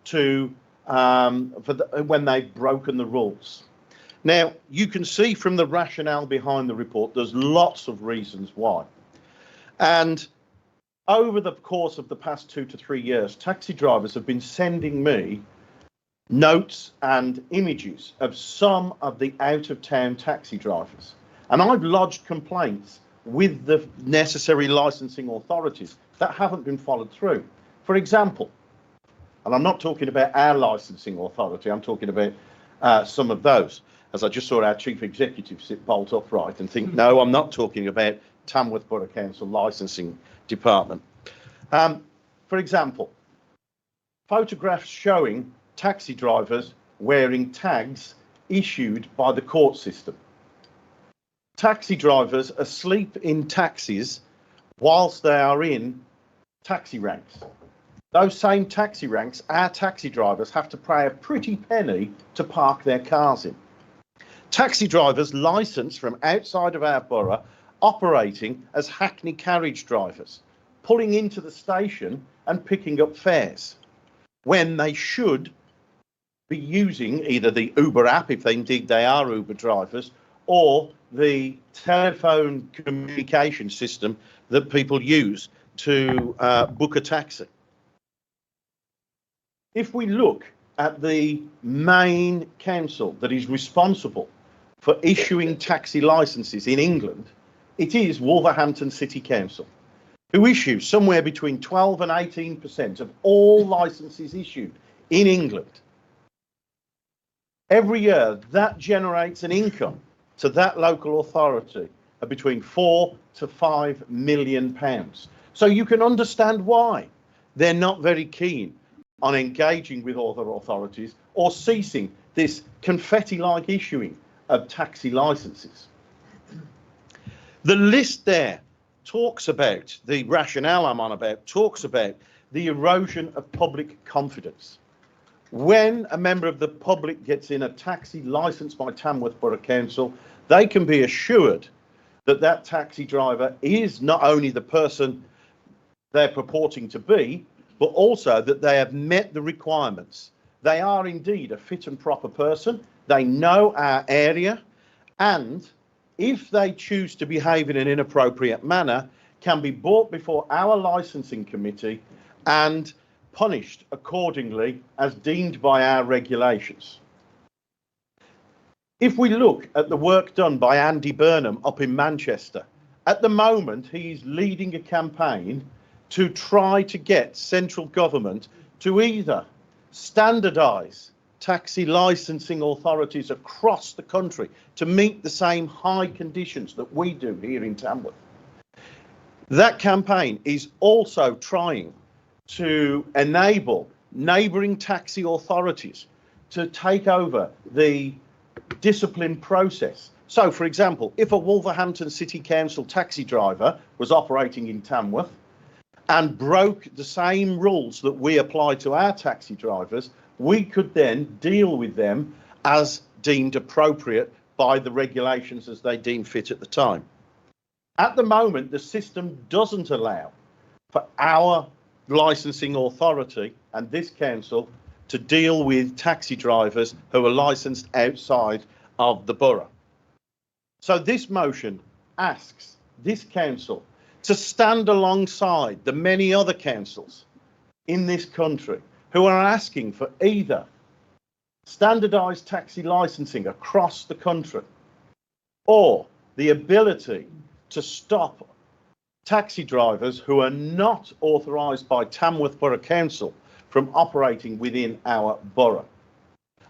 to when they've broken the rules. Now, you can see from the rationale behind the report, there's lots of reasons why. And over the course of the past 2 to 3 years, taxi drivers have been sending me notes and images of some of the out-of-town taxi drivers. And I've lodged complaints with the necessary licensing authorities that haven't been followed through. For example, and I'm not talking about our licensing authority, I'm talking about some of those, as I just saw our chief executive sit bolt upright and think, no, I'm not talking about Tamworth Borough Council licensing department. For example, photographs showing taxi drivers wearing tags issued by the court system. Taxi drivers asleep in taxis whilst they are in taxi ranks. Those same taxi ranks, our taxi drivers have to pay a pretty penny to park their cars in. Taxi drivers licensed from outside of our borough operating as hackney carriage drivers, pulling into the station and picking up fares when they should be using either the Uber app, if indeed they are Uber drivers, or the telephone communication system that people use to book a taxi. If we look at the main council that is responsible for issuing taxi licenses in England, it is Wolverhampton City Council, who issues somewhere between 12 and 18% of all licenses issued in England. Every year, that generates an income to that local authority of between 4 to 5 million pounds. So you can understand why they're not very keen on engaging with other authorities or ceasing this confetti-like issuing of taxi licenses. The list there talks about, the rationale I'm on about, talks about the erosion of public confidence. When a member of the public gets in a taxi licensed by Tamworth Borough Council, they can be assured that that taxi driver is not only the person they're purporting to be, but also that they have met the requirements. They are indeed a fit and proper person. They know our area, and if they choose to behave in an inappropriate manner, can be brought before our licensing committee and punished accordingly as deemed by our regulations. If we look at the work done by Andy Burnham up in Manchester, at the moment he's leading a campaign to try to get central government to either standardise taxi licensing authorities across the country to meet the same high conditions that we do here in Tamworth. That campaign is also trying to enable neighbouring taxi authorities to take over the discipline process. So, for example, if a Wolverhampton City Council taxi driver was operating in Tamworth and broke the same rules that we apply to our taxi drivers, we could then deal with them as deemed appropriate by the regulations as they deem fit at the time. At the moment, the system doesn't allow for our licensing authority and this council to deal with taxi drivers who are licensed outside of the borough. So this motion asks this council to stand alongside the many other councils in this country who are asking for either standardised taxi licensing across the country or the ability to stop taxi drivers who are not authorised by Tamworth Borough Council from operating within our borough.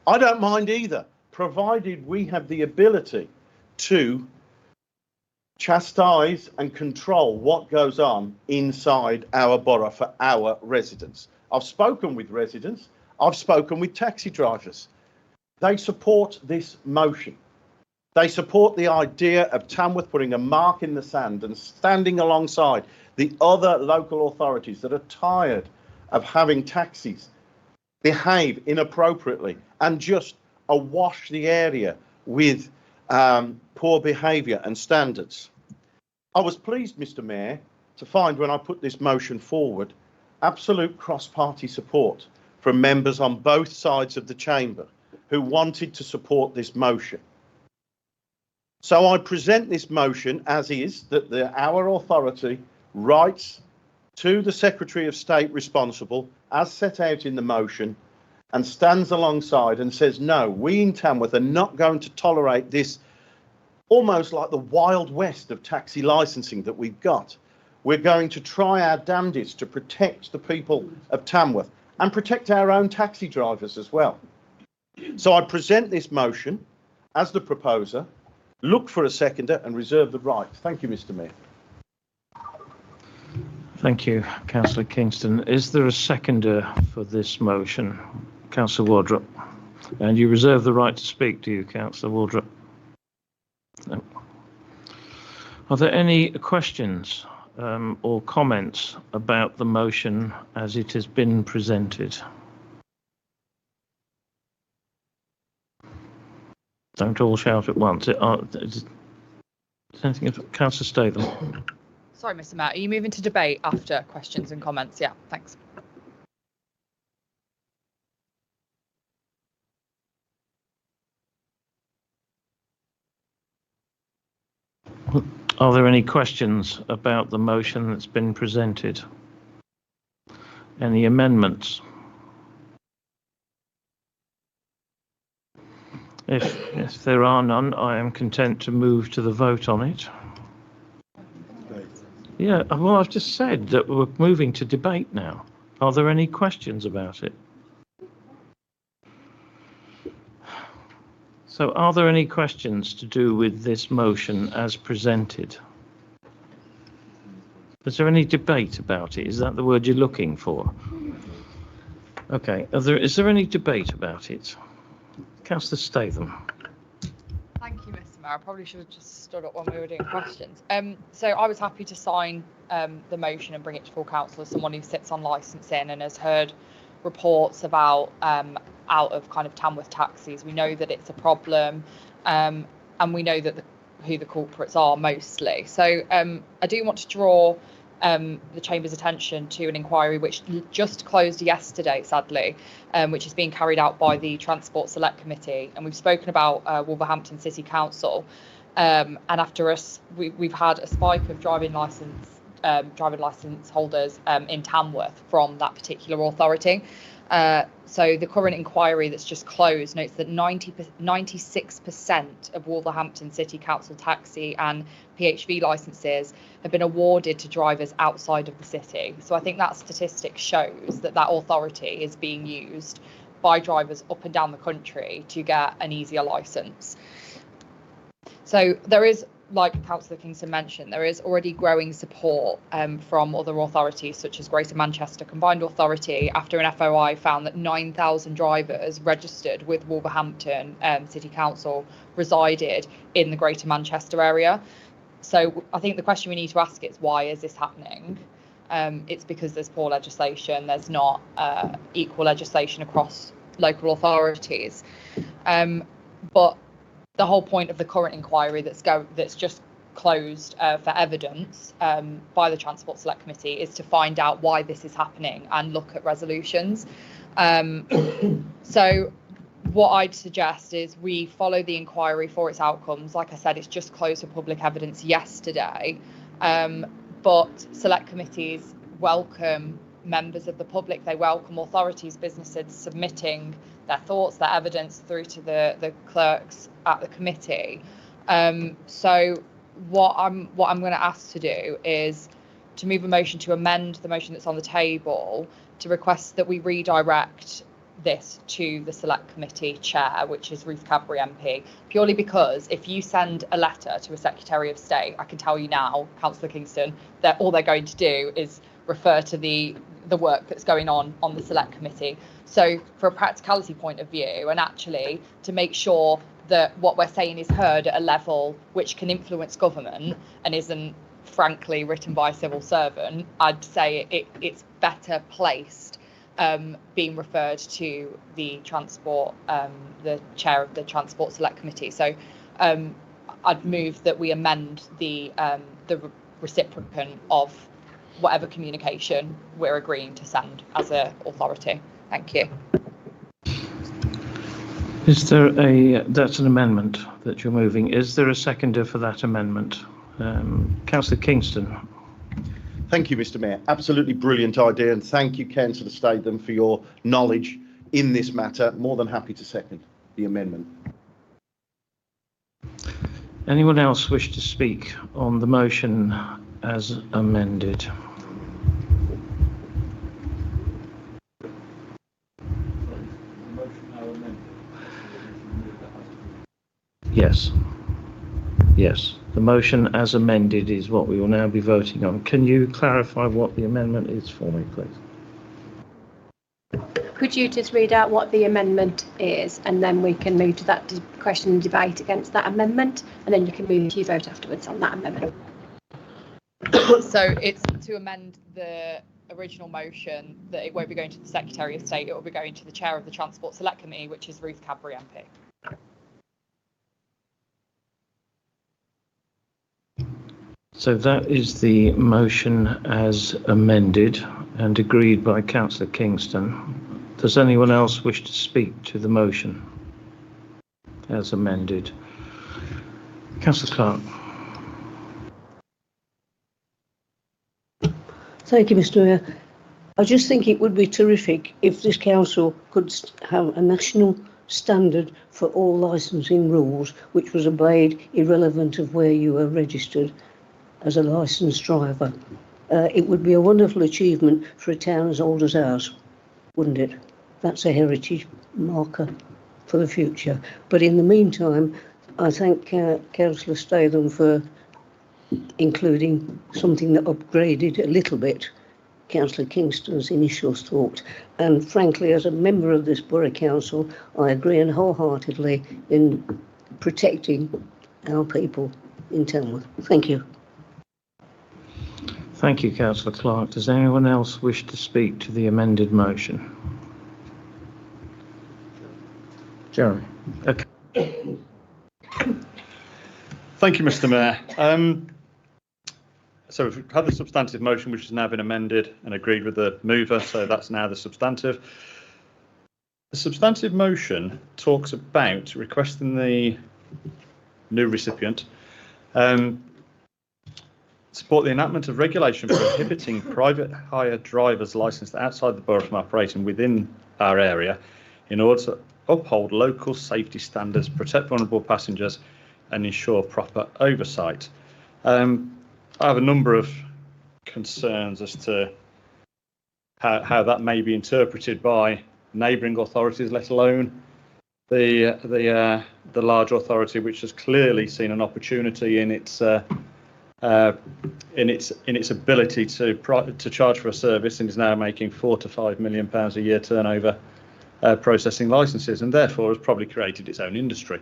I don't mind either, provided we have the ability to chastise and control what goes on inside our borough for our residents. I've spoken with residents, I've spoken with taxi drivers. They support this motion. They support the idea of Tamworth putting a mark in the sand and standing alongside the other local authorities that are tired of having taxis behave inappropriately and just awash the area with poor behaviour and standards. I was pleased, Mr. Mayor, to find when I put this motion forward, absolute cross-party support from members on both sides of the chamber who wanted to support this motion. So I present this motion as is, that our authority writes to the Secretary of State responsible, as set out in the motion, and stands alongside and says, no, we in Tamworth are not going to tolerate this almost like the Wild West of taxi licensing that we've got. We're going to try our damnedest to protect the people of Tamworth and protect our own taxi drivers as well. So I present this motion as the proposer, look for a seconder and reserve the right. Thank you, Mr. Mayor. Thank you, Councillor Kingston. Is there a seconder for this motion? Councillor Wardrop. And you reserve the right to speak, do you, Councillor Wardrop? No. Are there any questions or comments about the motion as it has been presented? Don't all shout at once. Is anything, Councillor Statham? Sorry, Mr. Mayor, are you moving to debate after questions and comments? Yeah, thanks. Are there any questions about the motion that's been presented? Any amendments? If there are none, I am content to move to the vote on it. Yeah, well, I've just said that we're moving to debate now. Are there any questions about it? So are there any questions to do with this motion as presented? Is there any debate about it? Is that the word you're looking for? Okay, is there any debate about it? Councillor Statham. Thank you, Mr. Mayor. I probably should have just stood up when we were doing questions. So I was happy to sign the motion and bring it to full council as someone who sits on licensing and has heard reports about out of kind of Tamworth taxis. We know that it's a problem, and we know that who the culprits are mostly. So I do want to draw the Chamber's attention to an inquiry which just closed yesterday, sadly, which is being carried out by the Transport Select Committee. And we've spoken about Wolverhampton City Council, and after us, we've had a spike of driving licence holders in Tamworth from that particular authority. So the current inquiry that's just closed notes that 96% of Wolverhampton City Council taxi and PHV licences have been awarded to drivers outside of the city. So I think that statistic shows that that authority is being used by drivers up and down the country to get an easier licence. So there is, like Councillor Kingston mentioned, there is already growing support from other authorities such as Greater Manchester Combined Authority after an FOI found that 9,000 drivers registered with Wolverhampton City Council resided in the Greater Manchester area. So I think the question we need to ask is, why is this happening? It's because there's poor legislation, there's not equal legislation across local authorities. But the whole point of the current inquiry that's just closed for evidence by the Transport Select Committee is to find out why this is happening and look at resolutions. So what I'd suggest is we follow the inquiry for its outcomes. Like I said, it's just closed for public evidence yesterday, but select committees welcome members of the public, they welcome authorities, businesses submitting their thoughts, their evidence through to the clerks at the committee. So what I'm going to ask to do is to move a motion to amend the motion that's on the table to request that we redirect this to the select committee chair, which is Ruth Cadbury MP, purely because if you send a letter to a Secretary of State, I can tell you now, Councillor Kingston, that all they're going to do is refer to the work that's going on the select committee. So for a practicality point of view, and actually to make sure that what we're saying is heard at a level which can influence government and isn't frankly written by a civil servant, I'd say it's better placed being referred to the transport, the chair of the Transport Select Committee. So I'd move that we amend the reciprocant of whatever communication we're agreeing to send as an authority. Thank you. Is there that's an amendment that you're moving. Is there a seconder for that amendment? Councillor Kingston. Thank you, Mr. Mayor. Absolutely brilliant idea, and thank you, Councillor Statham, for your knowledge in this matter. More than happy to second the amendment. Anyone else wish to speak on the motion as amended? Yes. Yes. The motion as amended is what we will now be voting on. Can you clarify what the amendment is for me, please? Could you just read out what the amendment is, and then we can move to that question and debate against that amendment, and then you can move to your vote afterwards on that amendment. So it's to amend the original motion that it won't be going to the Secretary of State, it will be going to the chair of the Transport Select Committee, which is Ruth Cadbury MP. So that is the motion as amended and agreed by Councillor Kingston. Does anyone else wish to speak to the motion as amended? Councillor Clark. Thank you, Mr. Mayor. I just think it would be terrific if this council could have a national standard for all licensing rules, which was obeyed irrelevant of where you were registered as a licensed driver. It would be a wonderful achievement for a town as old as ours, wouldn't it? That's a heritage marker for the future. But in the meantime, I thank Councillor Statham for including something that upgraded a little bit Councillor Kingston's initial thought. And frankly, as a member of this Borough Council, I agree wholeheartedly in protecting our people in Tamworth. Thank you. Thank you, Councillor Clark. Does anyone else wish to speak to the amended motion? Jeremy. Okay. Thank you, Mr. Mayor. So we've had the substantive motion, which has now been amended and agreed with the mover, so that's now the substantive. The substantive motion talks about requesting the new recipient support the enactment of regulation prohibiting private hire drivers licensed outside the borough from operating within our area in order to uphold local safety standards, protect vulnerable passengers, and ensure proper oversight. I have a number of concerns as to how that may be interpreted by neighbouring authorities, let alone the larger authority, which has clearly seen an opportunity in its ability to charge for a service, and is now making £4 to £5 million a year turnover processing licences, and therefore has probably created its own industry.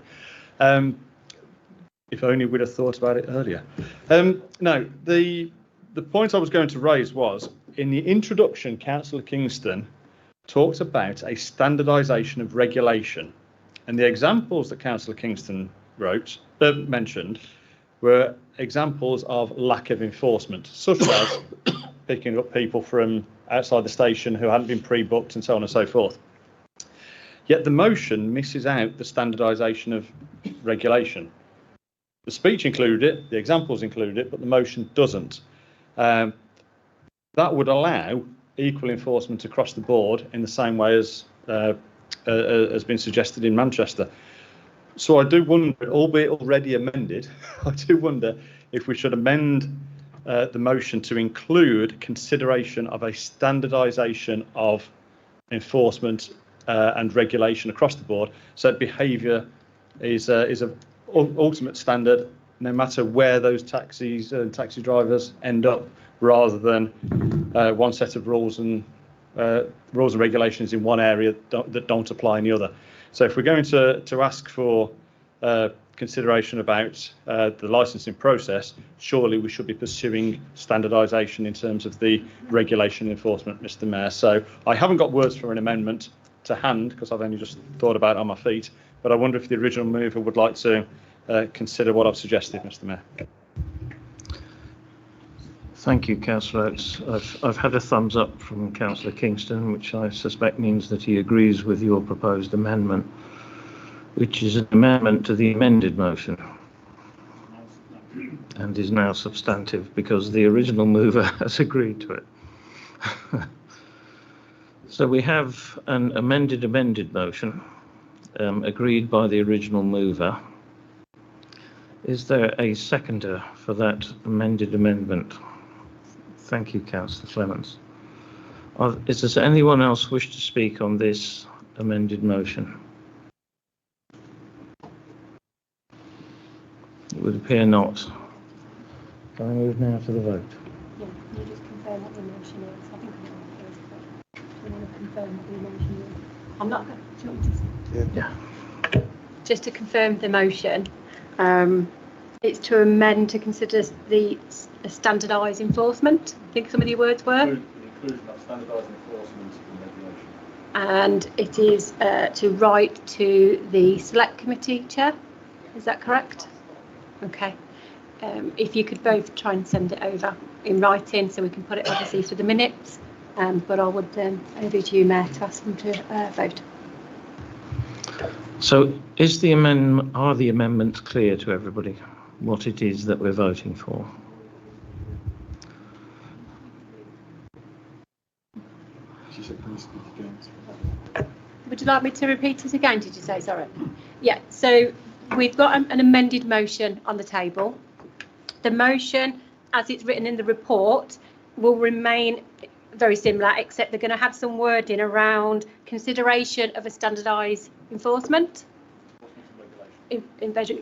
If only we'd have thought about it earlier. No, the point I was going to raise was, in the introduction, Councillor Kingston talked about a standardisation of regulation, and the examples that Councillor Kingston mentioned were examples of lack of enforcement, such as picking up people from outside the station who hadn't been pre-booked and so on and so forth. Yet the motion misses out the standardisation of regulation. The speech included it, the examples include it, but the motion doesn't. That would allow equal enforcement across the board in the same way as has been suggested in Manchester. So I do wonder, albeit already amended, I do wonder if we should amend the motion to include consideration of a standardisation of enforcement and regulation across the board, so that behaviour is a ultimate standard, no matter where those taxis and taxi drivers end up, rather than one set of rules and regulations in one area that don't apply in the other. So if we're going to ask for consideration about the licensing process, surely we should be pursuing standardisation in terms of the regulation and enforcement, Mr. Mayor. So I haven't got words for an amendment to hand, because I've only just thought about it on my feet, but I wonder if the original mover would like to consider what I've suggested, Mr. Mayor. Thank you, Councillor Oates. I've had a thumbs up from Councillor Kingston, which I suspect means that he agrees with your proposed amendment, which is an amendment to the amended motion, and is now substantive because the original mover has agreed to it. So we have an amended motion agreed by the original mover. Is there a seconder for that amended amendment? Thank you, Councillor Clements. Does anyone else wish to speak on this amended motion? It would appear not. Can I move now to the vote? Yeah, can you just confirm what the motion is? I think I want to confirm what the motion is. I'm not going to. Do you want me to? Yeah. Just to confirm the motion, it's to amend to consider the standardised enforcement. I think some of the words were. Inclusion of standardised enforcement and regulation. And it is to write to the select committee chair. Is that correct? Okay. If you could both try and send it over in writing, so we can put it obviously for the minutes. But I would over to you, Mayor, to ask them to vote. So is are the amendments clear to everybody, what it is that we're voting for? Would you like me to repeat it again, did you say? Sorry. Yeah, so we've got an amended motion on the table. The motion, as it's written in the report, will remain very similar, except they're going to have some wording around consideration of a standardised enforcement. In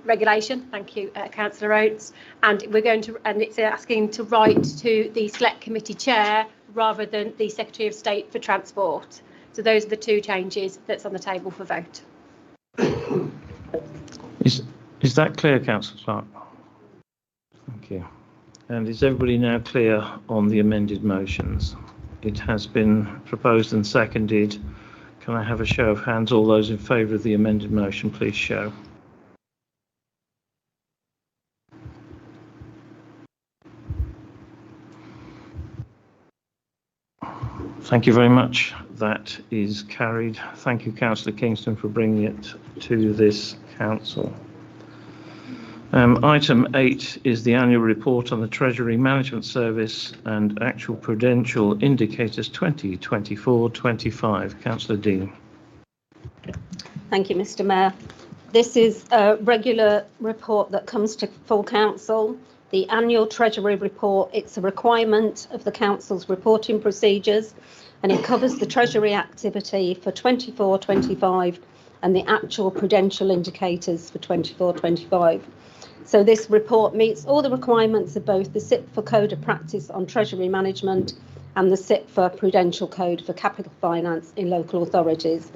regulation, thank you, Councillor Oates, and it's asking to write to the select committee chair rather than the Secretary of State for Transport. So those are the two changes that's on the table for vote. Is that clear, Councillor Clark? Thank you. And is everybody now clear on the amended motions? It has been proposed and seconded. Can I have a show of hands? All those in favour of the amended motion, please show. Thank you very much. That is carried. Thank you, Councillor Kingston, for bringing it to this council. Item 8 is the annual report on the Treasury Management Service and actual prudential indicators 2024-25. Councillor Dean. Thank you, Mr. Mayor. This is a regular report that comes to full council. The annual Treasury report, it's a requirement of the council's reporting procedures, and it covers the Treasury activity for 24-25 and the actual prudential indicators for 24-25. So this report meets all the requirements of both the SIPFA Code of Practice on Treasury Management and the SIPFA Prudential Code for Capital Finance in Local Authorities.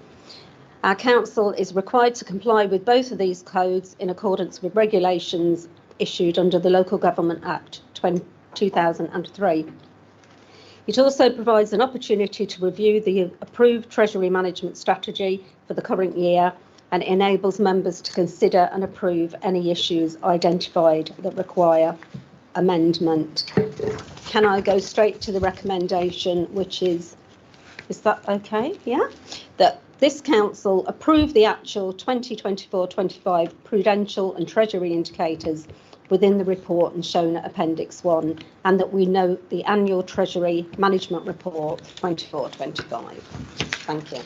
Our council is required to comply with both of these codes in accordance with regulations issued under the Local Government Act 2003. It also provides an opportunity to review the approved Treasury Management Strategy for the current year, and enables members to consider and approve any issues identified that require amendment. Can I go straight to the recommendation, which is that okay? Yeah. That this council approve the actual 2024-25 prudential and Treasury indicators within the report and shown at Appendix 1, and that we note the annual Treasury Management Report 24-25. Thank you.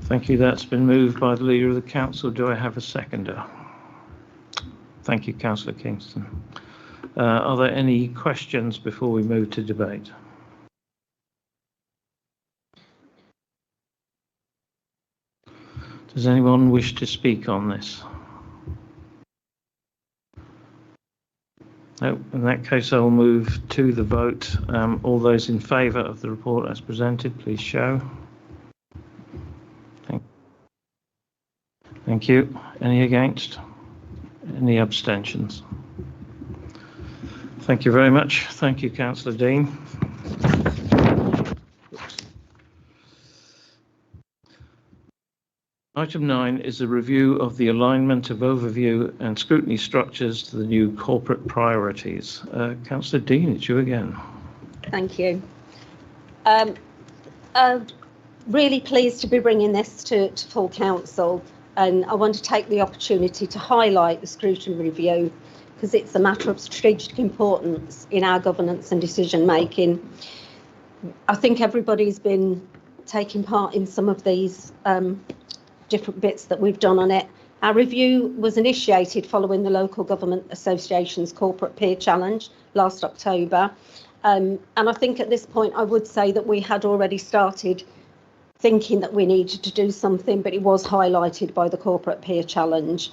Thank you. That's been moved by the Leader of the Council. Do I have a seconder? Thank you, Councillor Kingston. Are there any questions before we move to debate? Does anyone wish to speak on this? No. In that case, I will move to the vote. All those in favour of the report as presented, please show. Thank you. Any against? Any abstentions? Thank you very much. Thank you, Councillor Dean. Item 9 is a review of the alignment of overview and scrutiny structures to the new corporate priorities. Councillor Dean, it's you again. Thank you. Really pleased to be bringing this to full council. And I want to take the opportunity to highlight the scrutiny review, because it's a matter of strategic importance in our governance and decision making. I think everybody's been taking part in some of these different bits that we've done on it. Our review was initiated following the Local Government Association's Corporate Peer Challenge last October. And I think at this point I would say that we had already started thinking that we needed to do something, but it was highlighted by the Corporate Peer Challenge.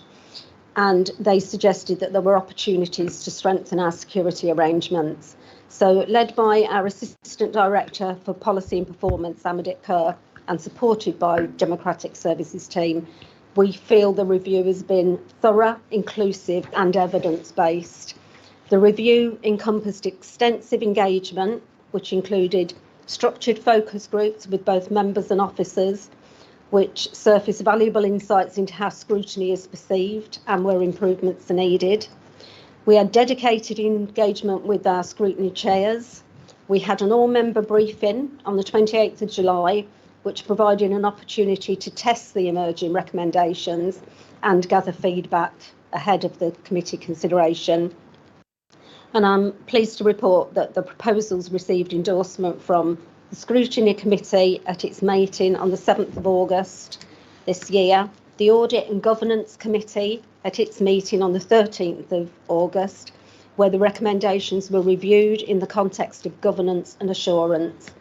And they suggested that there were opportunities to strengthen our security arrangements. So led by our Assistant Director for Policy and Performance, Amadit Kerr, and supported by Democratic Services team, we feel the review has been thorough, inclusive and evidence-based. The review encompassed extensive engagement, which included structured focus groups with both members and officers, which surface valuable insights into how scrutiny is perceived and where improvements are needed. We had dedicated engagement with our scrutiny chairs. We had an all-member briefing on the 28th of July, which provided an opportunity to test the emerging recommendations and gather feedback ahead of the committee consideration. And I'm pleased to report that the proposals received endorsement from the Scrutiny Committee at its meeting on the 7th of August this year, the Audit and Governance Committee at its meeting on the 13th of August, where the recommendations were reviewed in the context of governance and assurance.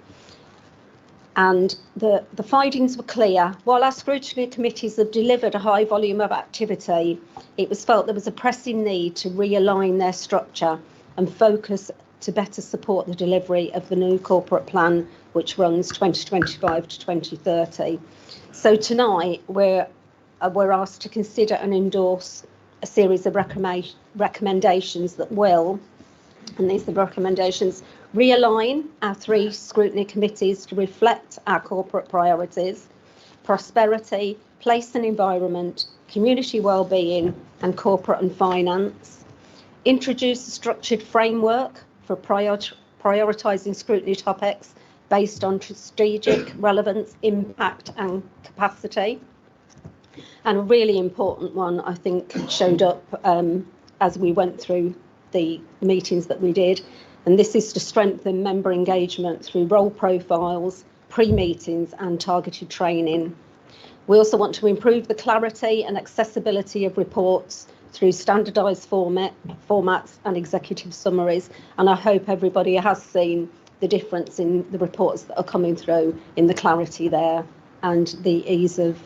And the findings were clear. While our scrutiny committees have delivered a high volume of activity, it was felt there was a pressing need to realign their structure and focus to better support the delivery of the new corporate plan, which runs 2025 to 2030. So tonight we're asked to consider and endorse a series of recommendations that will, and these are the recommendations, realign our three scrutiny committees to reflect our corporate priorities: prosperity, place and environment, community wellbeing and corporate and finance. Introduce a structured framework for prioritising scrutiny topics based on strategic relevance, impact and capacity. And a really important one, I think, showed up as we went through the meetings that we did. And this is to strengthen member engagement through role profiles, pre-meetings and targeted training. We also want to improve the clarity and accessibility of reports through standardised formats and executive summaries. And I hope everybody has seen the difference in the reports that are coming through, in the clarity there and the ease of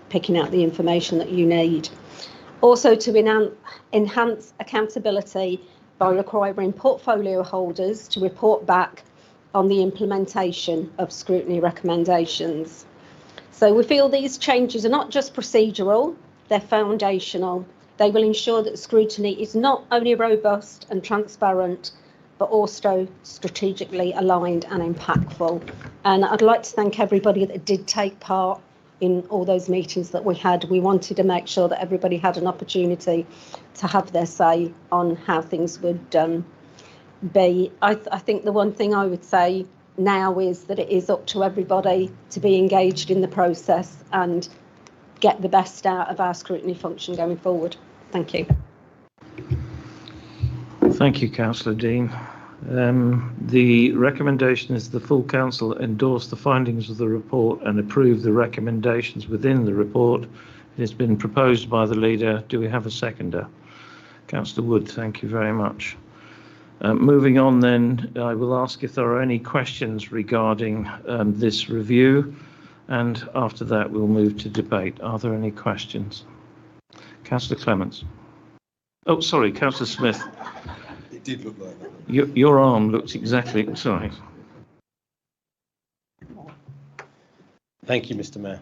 picking out the information that you need. Also to enhance accountability by requiring portfolio holders to report back on the implementation of scrutiny recommendations. So we feel these changes are not just procedural, they're foundational. They will ensure that scrutiny is not only robust and transparent, but also strategically aligned and impactful. And I'd like to thank everybody that did take part in all those meetings that we had. We wanted to make sure that everybody had an opportunity to have their say on how things would be. I think the one thing I would say now is that it is up to everybody to be engaged in the process and get the best out of our scrutiny function going forward. Thank you. Thank you, Councillor Dean. The recommendation is the full council endorse the findings of the report and approve the recommendations within the report. It has been proposed by the leader. Do we have a seconder? Councillor Wood, thank you very much. Moving on then, I will ask if there are any questions regarding this review, and after that we'll move to debate. Are there any questions? Councillor Clements. Oh, sorry, Councillor Smith. It did look like that. Your arm looks exactly, sorry. Thank you, Mr. Mayor.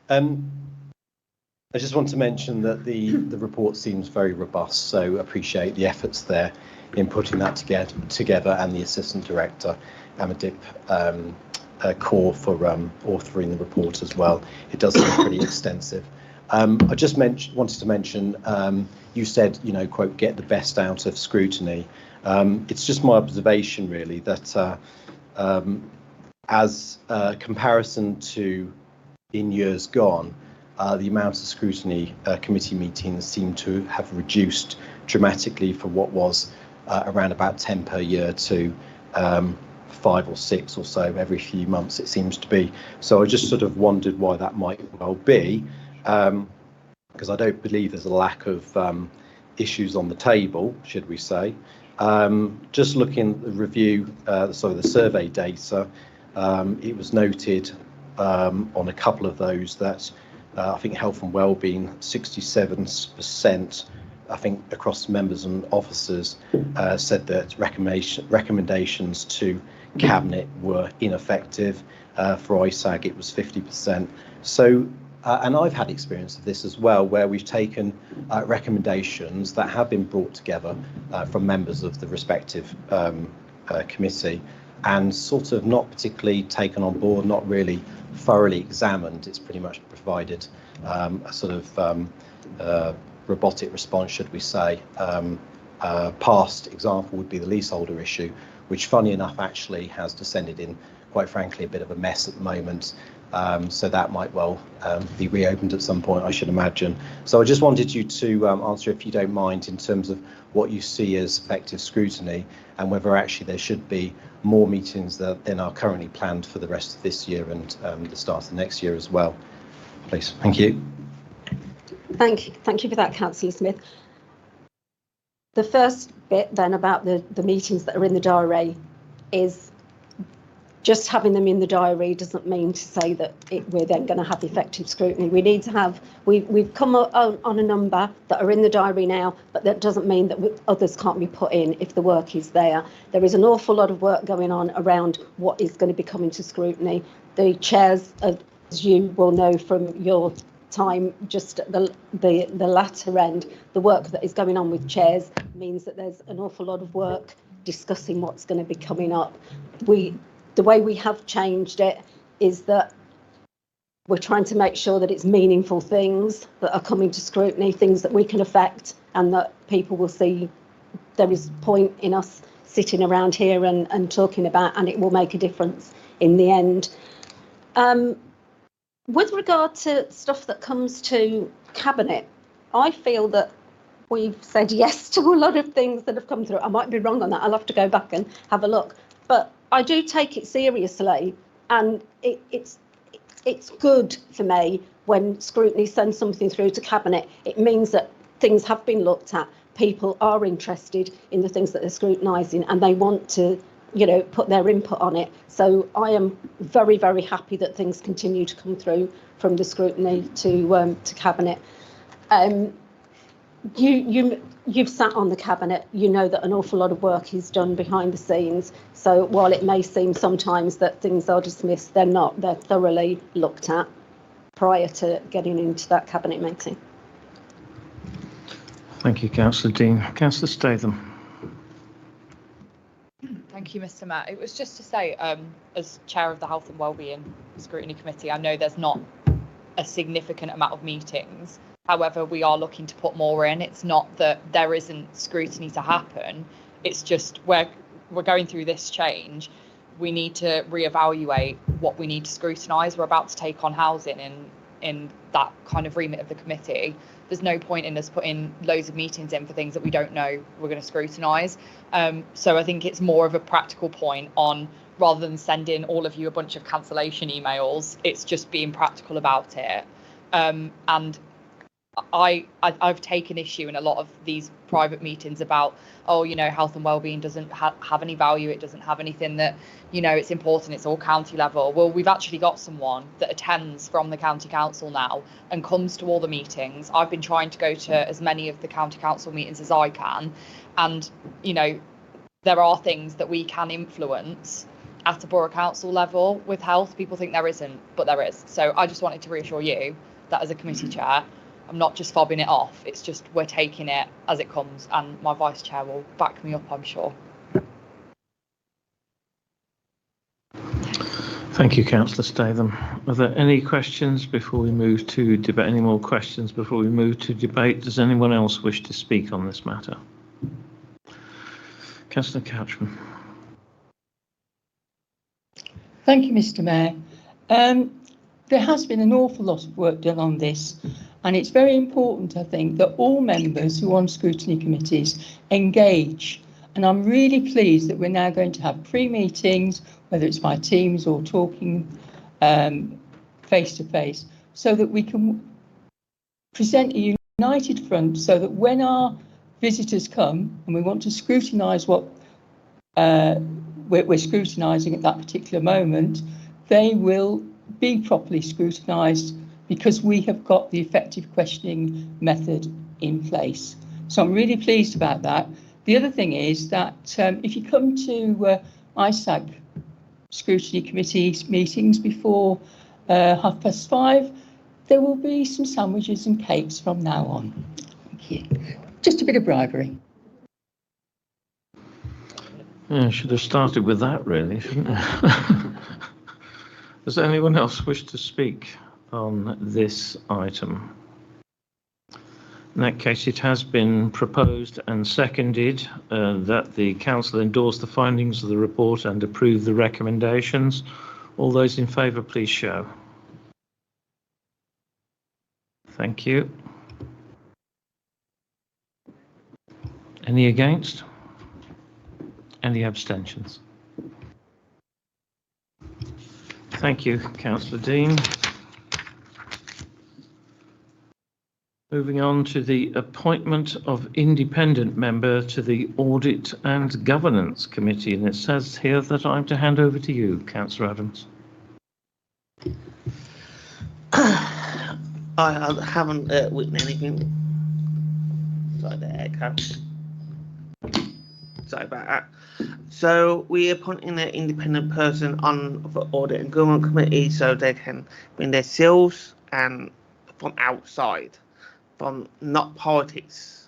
I just want to mention that the report seems very robust, so appreciate the efforts there in putting that together, and the Assistant Director, Amadip Kaur, for authoring the report as well. It does seem pretty extensive. I just wanted to mention, you said, you know, quote, get the best out of scrutiny. It's just my observation, really, that as a comparison to in years gone, the amount of scrutiny committee meetings seem to have reduced dramatically from what was around about 10 per year to 5 or 6 or so every few months, it seems to be. So I just sort of wondered why that might well be, because I don't believe there's a lack of issues on the table, should we say. Just looking at the review, the survey data, it was noted on a couple of those that I think health and wellbeing, 67%, I think across members and officers, said that recommendations to Cabinet were ineffective. For ISAG, it was 50%. So, and I've had experience of this as well, where we've taken recommendations that have been brought together from members of the respective committee, and sort of not particularly taken on board, not really thoroughly examined. It's pretty much provided a sort of robotic response, should we say. Past example would be the leaseholder issue, which, funny enough, actually has descended in, quite frankly, a bit of a mess at the moment. So that might well be reopened at some point, I should imagine. So I just wanted you to answer, if you don't mind, in terms of what you see as effective scrutiny, and whether actually there should be more meetings than are currently planned for the rest of this year and the start of the next year as well. Please. Thank you. Thank you for that, Councillor Smith. The first bit then about the meetings that are in the diary is just having them in the diary doesn't mean to say that we're then going to have effective scrutiny. We need to have, we've come on a number that are in the diary now, but that doesn't mean that others can't be put in if the work is there. There is an awful lot of work going on around what is going to be coming to scrutiny. The chairs, as you will know from your time, just at the latter end, the work that is going on with chairs means that there's an awful lot of work discussing what's going to be coming up. The way we have changed it is that we're trying to make sure that it's meaningful things that are coming to scrutiny, things that we can affect, and that people will see there is point in us sitting around here and talking about, and it will make a difference in the end. With regard to stuff that comes to Cabinet, I feel that we've said yes to a lot of things that have come through. I might be wrong on that. I'll have to go back and have a look. But I do take it seriously, and it's good for me when scrutiny sends something through to Cabinet. It means that things have been looked at. People are interested in the things that they're scrutinising, and they want to, put their input on it. So I am very, very happy that things continue to come through from the scrutiny to Cabinet. You've sat on the Cabinet. You know that an awful lot of work is done behind the scenes. So while it may seem sometimes that things are dismissed, they're not. They're thoroughly looked at prior to getting into that Cabinet meeting. Thank you, Councillor Dean. Councillor Statham. Thank you, Mr. Mayor. It was just to say, as chair of the Health and Wellbeing Scrutiny Committee, I know there's not a significant amount of meetings. However, we are looking to put more in. It's not that there isn't scrutiny to happen. It's just we're going through this change. We need to reevaluate what we need to scrutinise. We're about to take on housing in that kind of remit of the committee. There's no point in us putting loads of meetings in for things that we don't know we're going to scrutinise. So I think it's more of a practical point on, rather than sending all of you a bunch of cancellation emails, it's just being practical about it. And I've taken issue in a lot of these private meetings about, health and wellbeing doesn't have any value. It doesn't have anything that, it's important. It's all county level. Well, we've actually got someone that attends from the county council now and comes to all the meetings. I've been trying to go to as many of the county council meetings as I can. And, there are things that we can influence at a borough council level with health. People think there isn't, but there is. So I just wanted to reassure you that as a committee chair, I'm not just fobbing it off. It's just we're taking it as it comes, and my vice chair will back me up, I'm sure. Thank you, Councillor Statham. Are there any questions before we move to debate? Any more questions before we move to debate? Does anyone else wish to speak on this matter? Councillor Couchman. Thank you, Mr. Mayor. There has been an awful lot of work done on this, and it's very important, I think, that all members who are on scrutiny committees engage. And I'm really pleased that we're now going to have pre-meetings, whether it's by Teams or talking face-to-face, so that we can present a united front, so that when our visitors come and we want to scrutinise what we're scrutinising at that particular moment, they will be properly scrutinised because we have got the effective questioning method in place. So I'm really pleased about that. The other thing is that if you come to ISAG scrutiny committee meetings before 5:30, there will be some sandwiches and cakes from now on. Thank you. Just a bit of bribery. Yeah, should have started with that, really, shouldn't it? Does anyone else wish to speak on this item? In that case, it has been proposed and seconded that the council endorse the findings of the report and approve the recommendations. All those in favour, please show. Thank you. Any against? Any abstentions? Thank you, Councillor Dean. Moving on to the appointment of independent member to the Audit and Governance Committee, and it says here that I'm to hand over to you, Councillor Adams. I haven't witnessed anything. Sorry, the echo. Sorry about that. So we're appointing an independent person on the Audit and Government Committee so they can bring their skills and from outside, from not politics.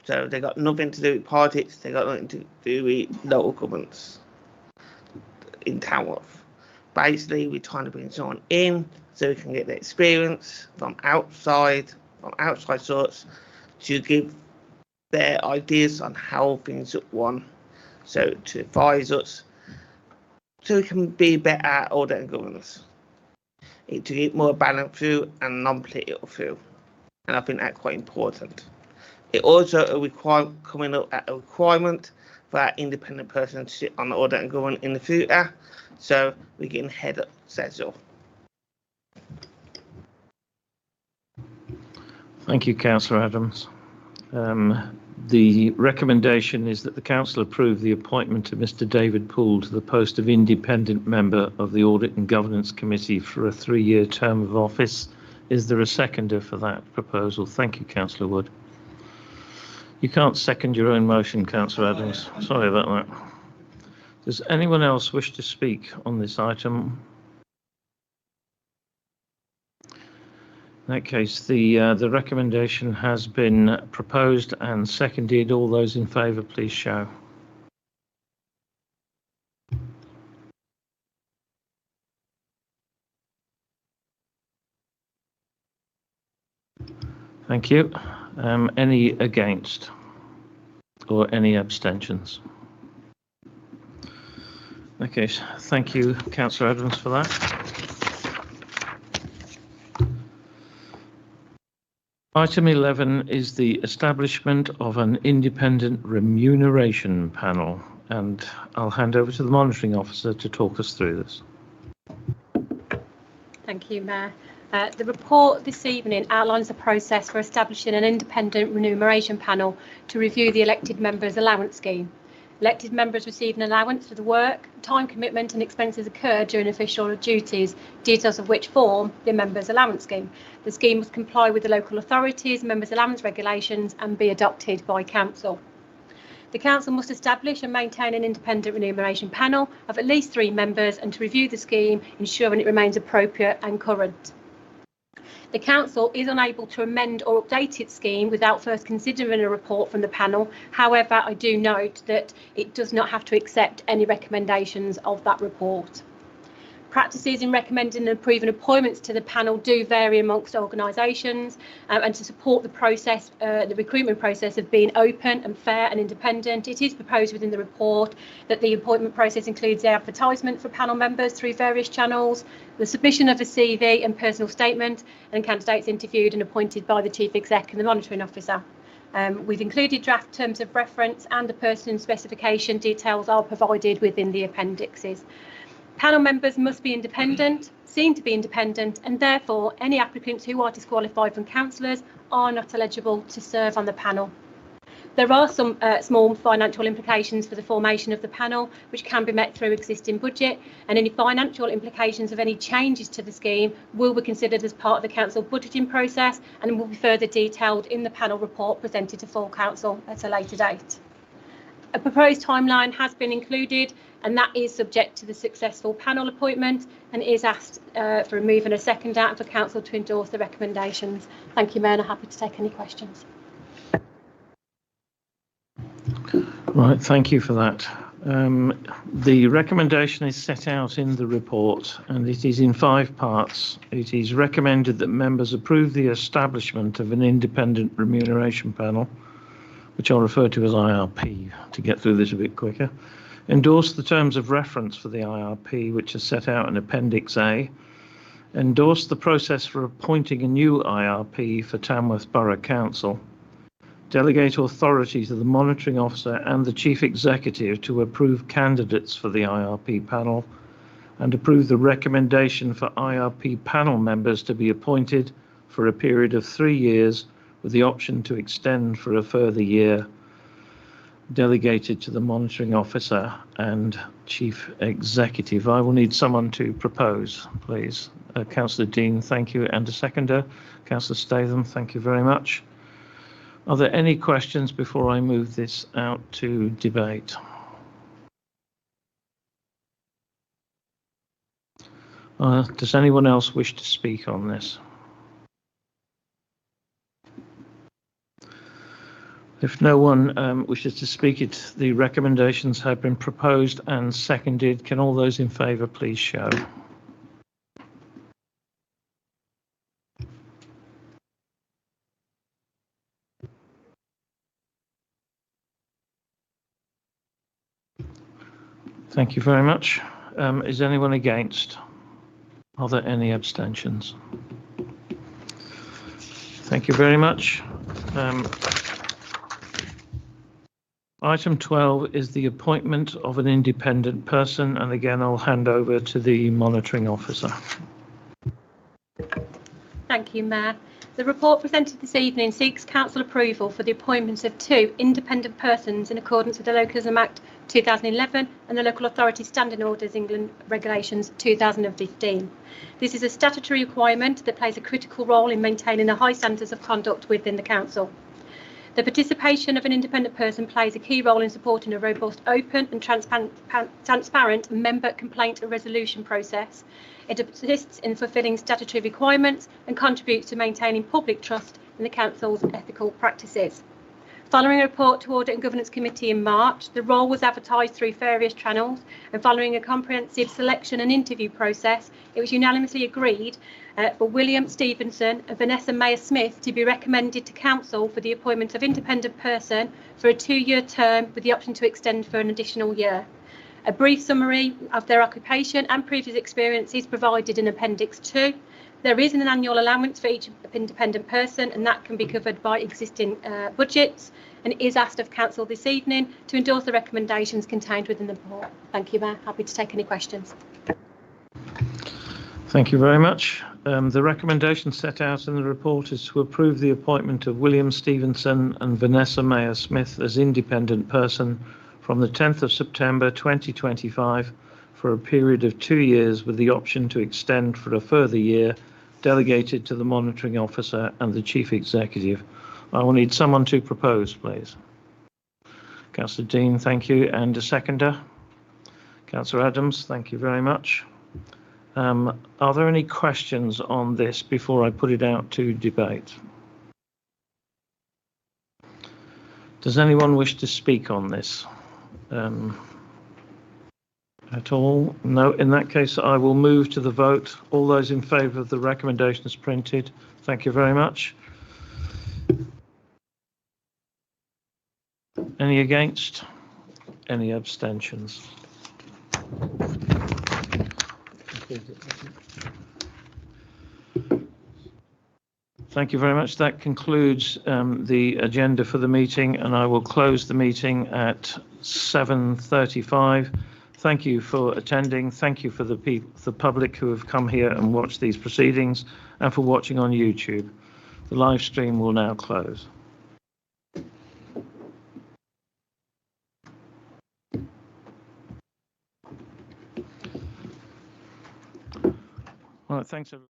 So they got nothing to do with politics. They got nothing to do with local governments in Tamworth. Basically, we're trying to bring someone in so we can get the experience from outside sorts to give their ideas on how things look one. So to advise us so we can be better at audit and governance. it to get more balanced through and non-political through. And I think that's quite important. It also coming up at a requirement for our independent person to sit on the audit and government in the future. So we're getting ahead of schedule. Thank you, Councillor Adams. The recommendation is that the council approve the appointment of Mr. David Poole to the post of independent member of the Audit and Governance Committee for a 3-year term of office. Is there a seconder for that proposal? Thank you, Councillor Wood. You can't second your own motion, Councillor Adams. Sorry about that. Does anyone else wish to speak on this item? In that case, the recommendation has been proposed and seconded. All those in favour, please show. Thank you. Any against or any abstentions? Okay, thank you, Councillor Adams, for that. Item 11 is the establishment of an independent remuneration panel, and I'll hand over to the monitoring officer to talk us through this. Thank you, Mayor. The report this evening outlines the process for establishing an independent remuneration panel to review the elected members' allowance scheme. Elected members receive an allowance for the work, time commitment and expenses occurred during official duties, details of which form the members' allowance scheme. The scheme must comply with the local authorities, members' allowance regulations and be adopted by council. The council must establish and maintain an independent remuneration panel of at least 3 members and to review the scheme, ensuring it remains appropriate and current. The council is unable to amend or update its scheme without first considering a report from the panel. However, I do note that it does not have to accept any recommendations of that report. Practices in recommending and approving appointments to the panel do vary amongst organisations, and to support the process, the recruitment process of being open and fair and independent, it is proposed within the report that the appointment process includes the advertisement for panel members through various channels, the submission of a CV and personal statement, and candidates interviewed and appointed by the Chief Exec and the Monitoring Officer. We've included draft terms of reference and the person specification details are provided within the appendixes. Panel members must be independent, seen to be independent, and therefore any applicants who are disqualified from councillors are not eligible to serve on the panel. There are some small financial implications for the formation of the panel, which can be met through existing budget, and any financial implications of any changes to the scheme will be considered as part of the council budgeting process and will be further detailed in the panel report presented to full council at a later date. A proposed timeline has been included, and that is subject to the successful panel appointment and is asked for a move and a second out for council to endorse the recommendations. Thank you, Mayor, and I'm happy to take any questions. Right, thank you for that. The recommendation is set out in the report and it is in 5 parts. It is recommended that members approve the establishment of an independent remuneration panel, which I'll refer to as IRP to get through this a bit quicker. Endorse the terms of reference for the IRP, which are set out in Appendix A. Endorse the process for appointing a new IRP for Tamworth Borough Council. Delegate authority to the monitoring officer and the chief executive to approve candidates for the IRP panel, and approve the recommendation for IRP panel members to be appointed for a period of 3 years with the option to extend for a further year, delegated to the monitoring officer and chief executive. I will need someone to propose, please. Councillor Dean, thank you, and a seconder. Councillor Statham, thank you very much. Are there any questions before I move this out to debate? Does anyone else wish to speak on this? If no one wishes to speak, the recommendations have been proposed and seconded. Can all those in favour please show? Thank you very much. Is anyone against? Are there any abstentions? Thank you very much. Item 12 is the appointment of an independent person, and again I'll hand over to the monitoring officer. Thank you, Mayor. The report presented this evening seeks council approval for the appointment of 2 independent persons in accordance with the Localism Act 2011 and the Local Authority Standing Orders England Regulations 2015. This is a statutory requirement that plays a critical role in maintaining the high standards of conduct within the council. The participation of an independent person plays a key role in supporting a robust, open and transparent member complaint and resolution process. It assists in fulfilling statutory requirements and contributes to maintaining public trust in the council's ethical practices. Following a report to Audit and Governance Committee in March, the role was advertised through various channels, and following a comprehensive selection and interview process, it was unanimously agreed for William Stevenson and Vanessa Mayer-Smith to be recommended to Council for the appointment of independent person for a 2-year term with the option to extend for an additional year. A brief summary of their occupation and previous experience is provided in Appendix 2. There is an annual allowance for each independent person, and that can be covered by existing budgets, and it is asked of Council this evening to endorse the recommendations contained within the report. Thank you, Mayor. Happy to take any questions. Thank you very much. The recommendation set out in the report is to approve the appointment of William Stevenson and Vanessa Mayer-Smith as independent person from the 10th of September 2025 for a period of 2 years with the option to extend for a further year, delegated to the monitoring officer and the chief executive. I will need someone to propose, please. Councillor Dean, thank you. And a seconder? Councillor Adams, thank you very much. Are there any questions on this before I put it out to debate? Does anyone wish to speak on this at all? No. In that case, I will move to the vote. All those in favour of the recommendation as printed, thank you very much. Any against? Any abstentions? Thank you very much. That concludes the agenda for the meeting, and I will close the meeting at 7:35. Thank you for attending. Thank you for the public who have come here and watched these proceedings, and for watching on YouTube. The live stream will now close. All right, thanks everyone.